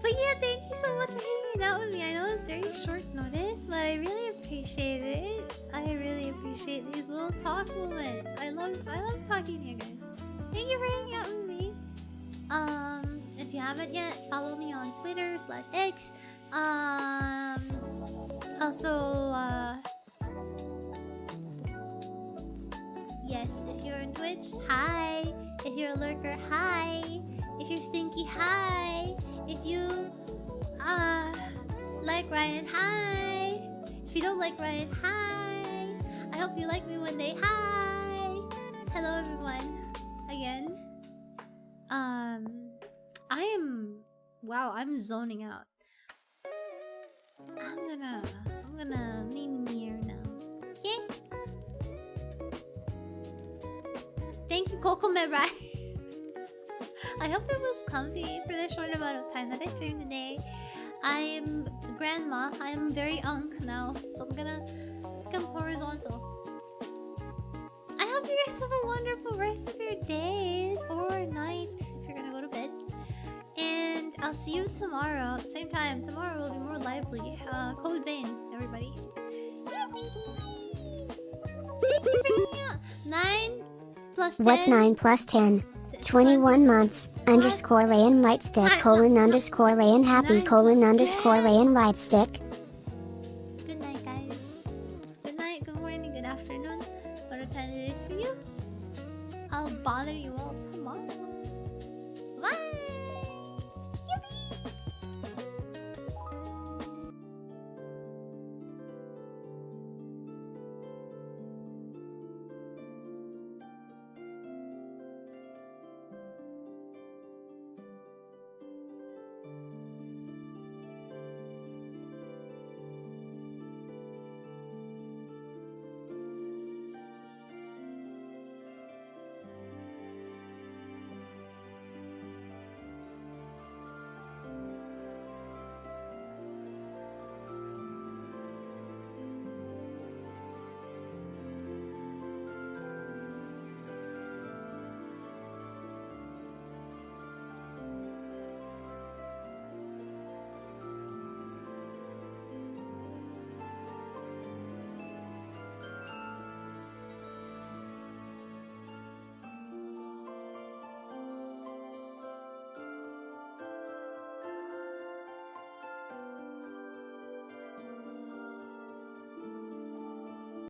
But yeah, thank you so much for hanging out with me. I know it's very short notice, but I really appreciate it. I really appreciate these little talk moments. I love talking to you guys. Thank you for hanging out with me. If you haven't yet, follow me on Twitter/X. Also, yes, if you're on Twitch, hi. If you're a lurker, hi. If you're stinky, hi. If you like Ryan, hi. If you don't like Ryan, hi. I hope you like me one day, hi. Hello everyone. Again. I'm zoning out. I'm gonna name here now. Okay? Thank you, Kokomet Ryan. I hope it was comfy for the short amount of time that I streamed today. I am grandma. I am very unk now, so I'm gonna become horizontal. I hope you guys have a wonderful rest of your days or night if you're gonna go to bed. And I'll see you tomorrow, same time. Tomorrow will be more lively. Code Vein, everybody. Thank you for hanging out. 9 plus 10. What's 9 plus 10? 21 months, underscore Raian Lightstick, colon underscore Raian Happy, colon underscore Raian Lightstick. Good night, guys. Good night, good morning, good afternoon. Whatever time it is for you. I'll bother you all.